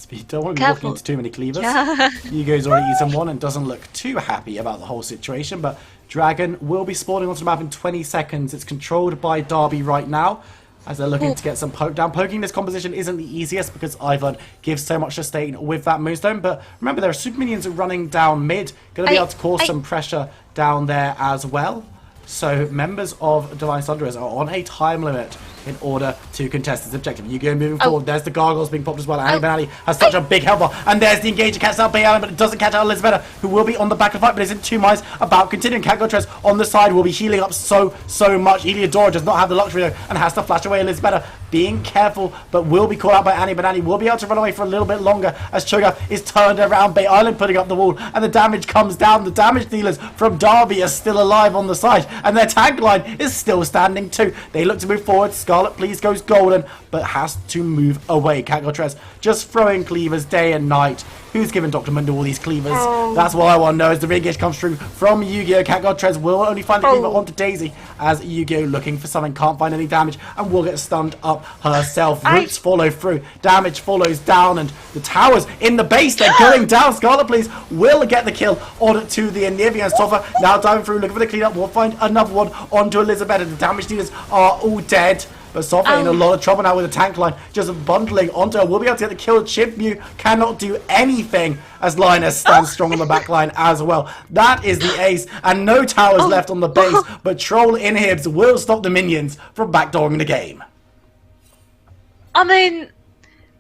You don't want to be walking into too many cleavers.
Yeah.
Yugo's already eaten one and doesn't look too happy about the whole situation, but Dragon will be spawning onto the map in 20 seconds. It's controlled by Derby right now, as they're looking to get some poke down. Poking this composition isn't the easiest because Ivan gives so much sustain with that Moonstone. But remember, there are super minions running down mid. Going to be able to cause some pressure down there as well. So members of Divine Sunderers are on a time limit in order to contest this objective. Yu-Gi-Oh moving forward. There's the gargoyles being popped as well. Annie Banani has such a big helper. And there's the engager catches out Bayalan, but it doesn't catch out Elizabeth, who will be on the back of the fight, but isn't 2 minds about continuing. Catgotres on the side will be healing up so much. Eliodora does not have the luxury though and has to flash away. Elizabeth being careful, but will be caught out by Annie Banani. Will be able to run away for a little bit longer as Cho'Gath is turned around. Bay Island putting up the wall, and the damage comes down. The damage dealers from Derby are still alive on the side, and their tagline is still standing too. They look to move forward. Scarlet please goes golden, but has to move away. Catgotres just throwing cleavers day and night. Who's given Dr. Mundo all these cleavers? That's what I want to know as the re-engage comes through from Yu-Gi-Oh! Catgotres will only find the cleaver onto Daisy as Yu-Gi-Oh! Looking for something, can't find any damage and will get stunned up herself. Roots follow through, damage follows down, and the towers in the base, they're going down. Scarlet please will get the kill onto the Anivian Stoffer. Now diving through, looking for the cleanup. We'll find another one onto Elizabeth, and the damage dealers are all dead. But Sofa in a lot of trouble now with the tank line just bundling onto her. We'll be able to get the kill. Chip Mew cannot do anything as Linus stands strong on the back line as well. That is the ace, and no towers left on the base, but Troll inhibs will stop the minions from backdooring the game.
I mean,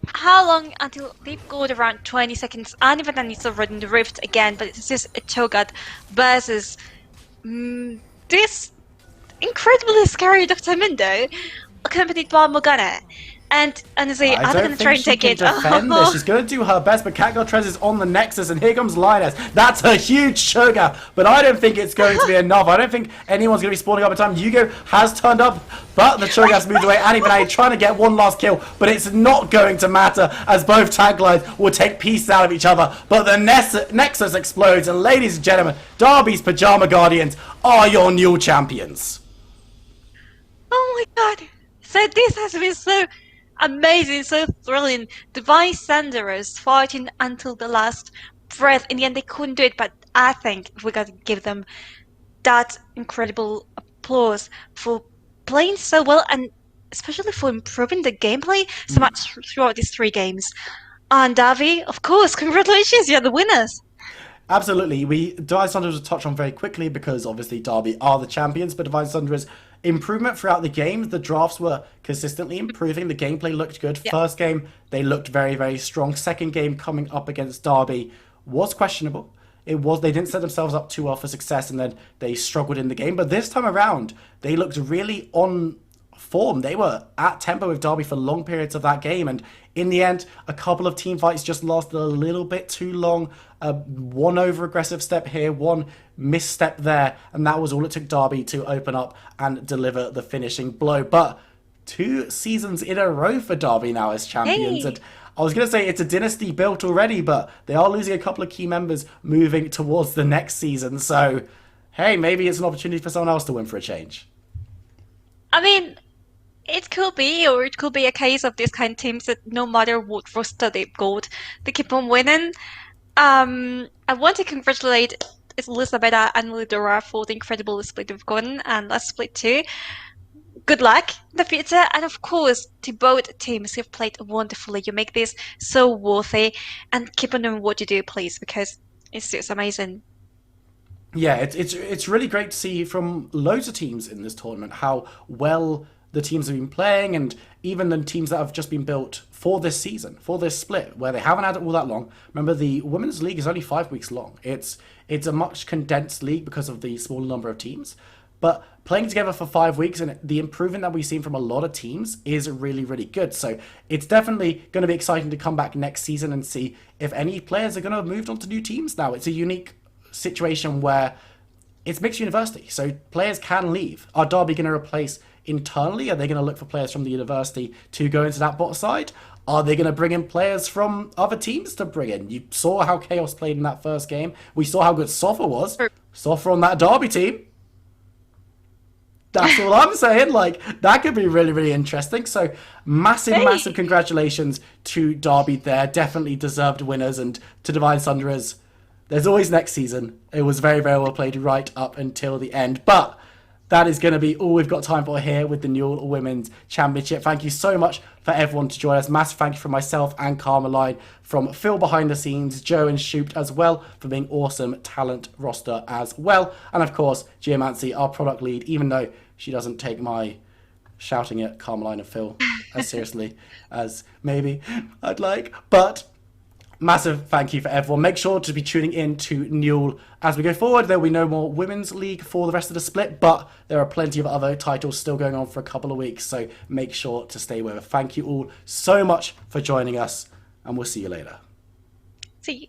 how long until they've got around 20 seconds? And even then, it's already in the rift again, but it's just a Cho'Gath versus this incredibly scary Dr. Mundo, accompanied by Morgana. And honestly, I'm going to try and take it.
She's going to do her best, but Catgotres is on the Nexus, and here comes Linus. That's a huge Cho'Gath, but I don't think it's going to be enough. I don't think anyone's going to be spawning up in time. Yugo has turned up, but the Cho'Gath's moved away. Annie Benet trying to get one last kill, but it's not going to matter as both taglines will take pieces out of each other. But the Nexus explodes, and ladies and gentlemen, Derby's Pajama Guardians are your new champions.
Oh my god. So this has been so amazing, so thrilling. Divine Sunderers fighting until the last breath. In the end, they couldn't do it, but I think we got to give them that incredible applause for playing so well, and especially for improving the gameplay so much throughout these 3 games. And Davi, of course, congratulations, you're the winners.
Absolutely. Divine Sunderers will touch on very quickly because obviously Derby are the champions, but Divine Sunderers improvement throughout the game. The drafts were consistently improving. The gameplay looked good. Yep. First game, they looked very strong. Second game coming up against Derby was questionable. They didn't set themselves up too well for success, and then they struggled in the game. But this time around, they looked really on form. They were at tempo with Derby for long periods of that game, and in the end, a couple of team fights just lasted a little bit too long. One over-aggressive step here, one misstep there, and that was all it took Derby to open up and deliver the finishing blow. But 2 seasons in a row for Derby now as champions, and I was going to say it's a dynasty built already, but they are losing a couple of key members moving towards the next season. So, hey, maybe it's an opportunity for someone else to win for a change.
I mean, it could be, or it could be a case of these kind of teams that no matter what roster they've got, they keep on winning. I want to congratulate Elisabetta and Lidora for the incredible split they've gotten, and last split too. Good luck in the future, and of course, to both teams, you've played wonderfully. You make this so worthy, and keep on doing what you do, please, because it's just amazing.
Yeah, it's really great to see from loads of teams in this tournament how well the teams have been playing, and even the teams that have just been built for this season, for this split, where they haven't had it all that long. Remember, the women's league is only 5 weeks long. It's a much condensed league because of the smaller number of teams. But playing together for 5 weeks and the improvement that we've seen from a lot of teams is really, really good. So it's definitely going to be exciting to come back next season and see if any players are going to have moved on to new teams now. It's a unique situation where it's mixed university, so players can leave. Are Derby going to replace internally? Are they going to look for players from the university to go into that bot side? Are they going to bring in players from other teams to bring in? You saw how Chaos played in that first game. We saw how good Sofa was. Sofa on that Derby team. That's all I'm saying. Like, that could be really, really interesting. So, massive congratulations to Derby there. Definitely deserved winners. And to Divine Sunderers, there's always next season. It was very, very well played right up until the end. But that is going to be all we've got time for here with the Newell Women's Championship. Thank you so much for everyone to join us. Massive thank you from myself and Carmeline, from Phil behind the scenes, Joe and Shoot as well for being awesome talent roster as well. And of course, Geomancy, our product lead, even though she doesn't take my shouting at Carmeline and Phil as seriously as maybe I'd like. But massive thank you for everyone. Make sure to be tuning in to Newell as we go forward. There will be no more Women's League for the rest of the split, but there are plenty of other titles still going on for a couple of weeks, so make sure to stay with us. Thank you all so much for joining us, and we'll see you later.
See you.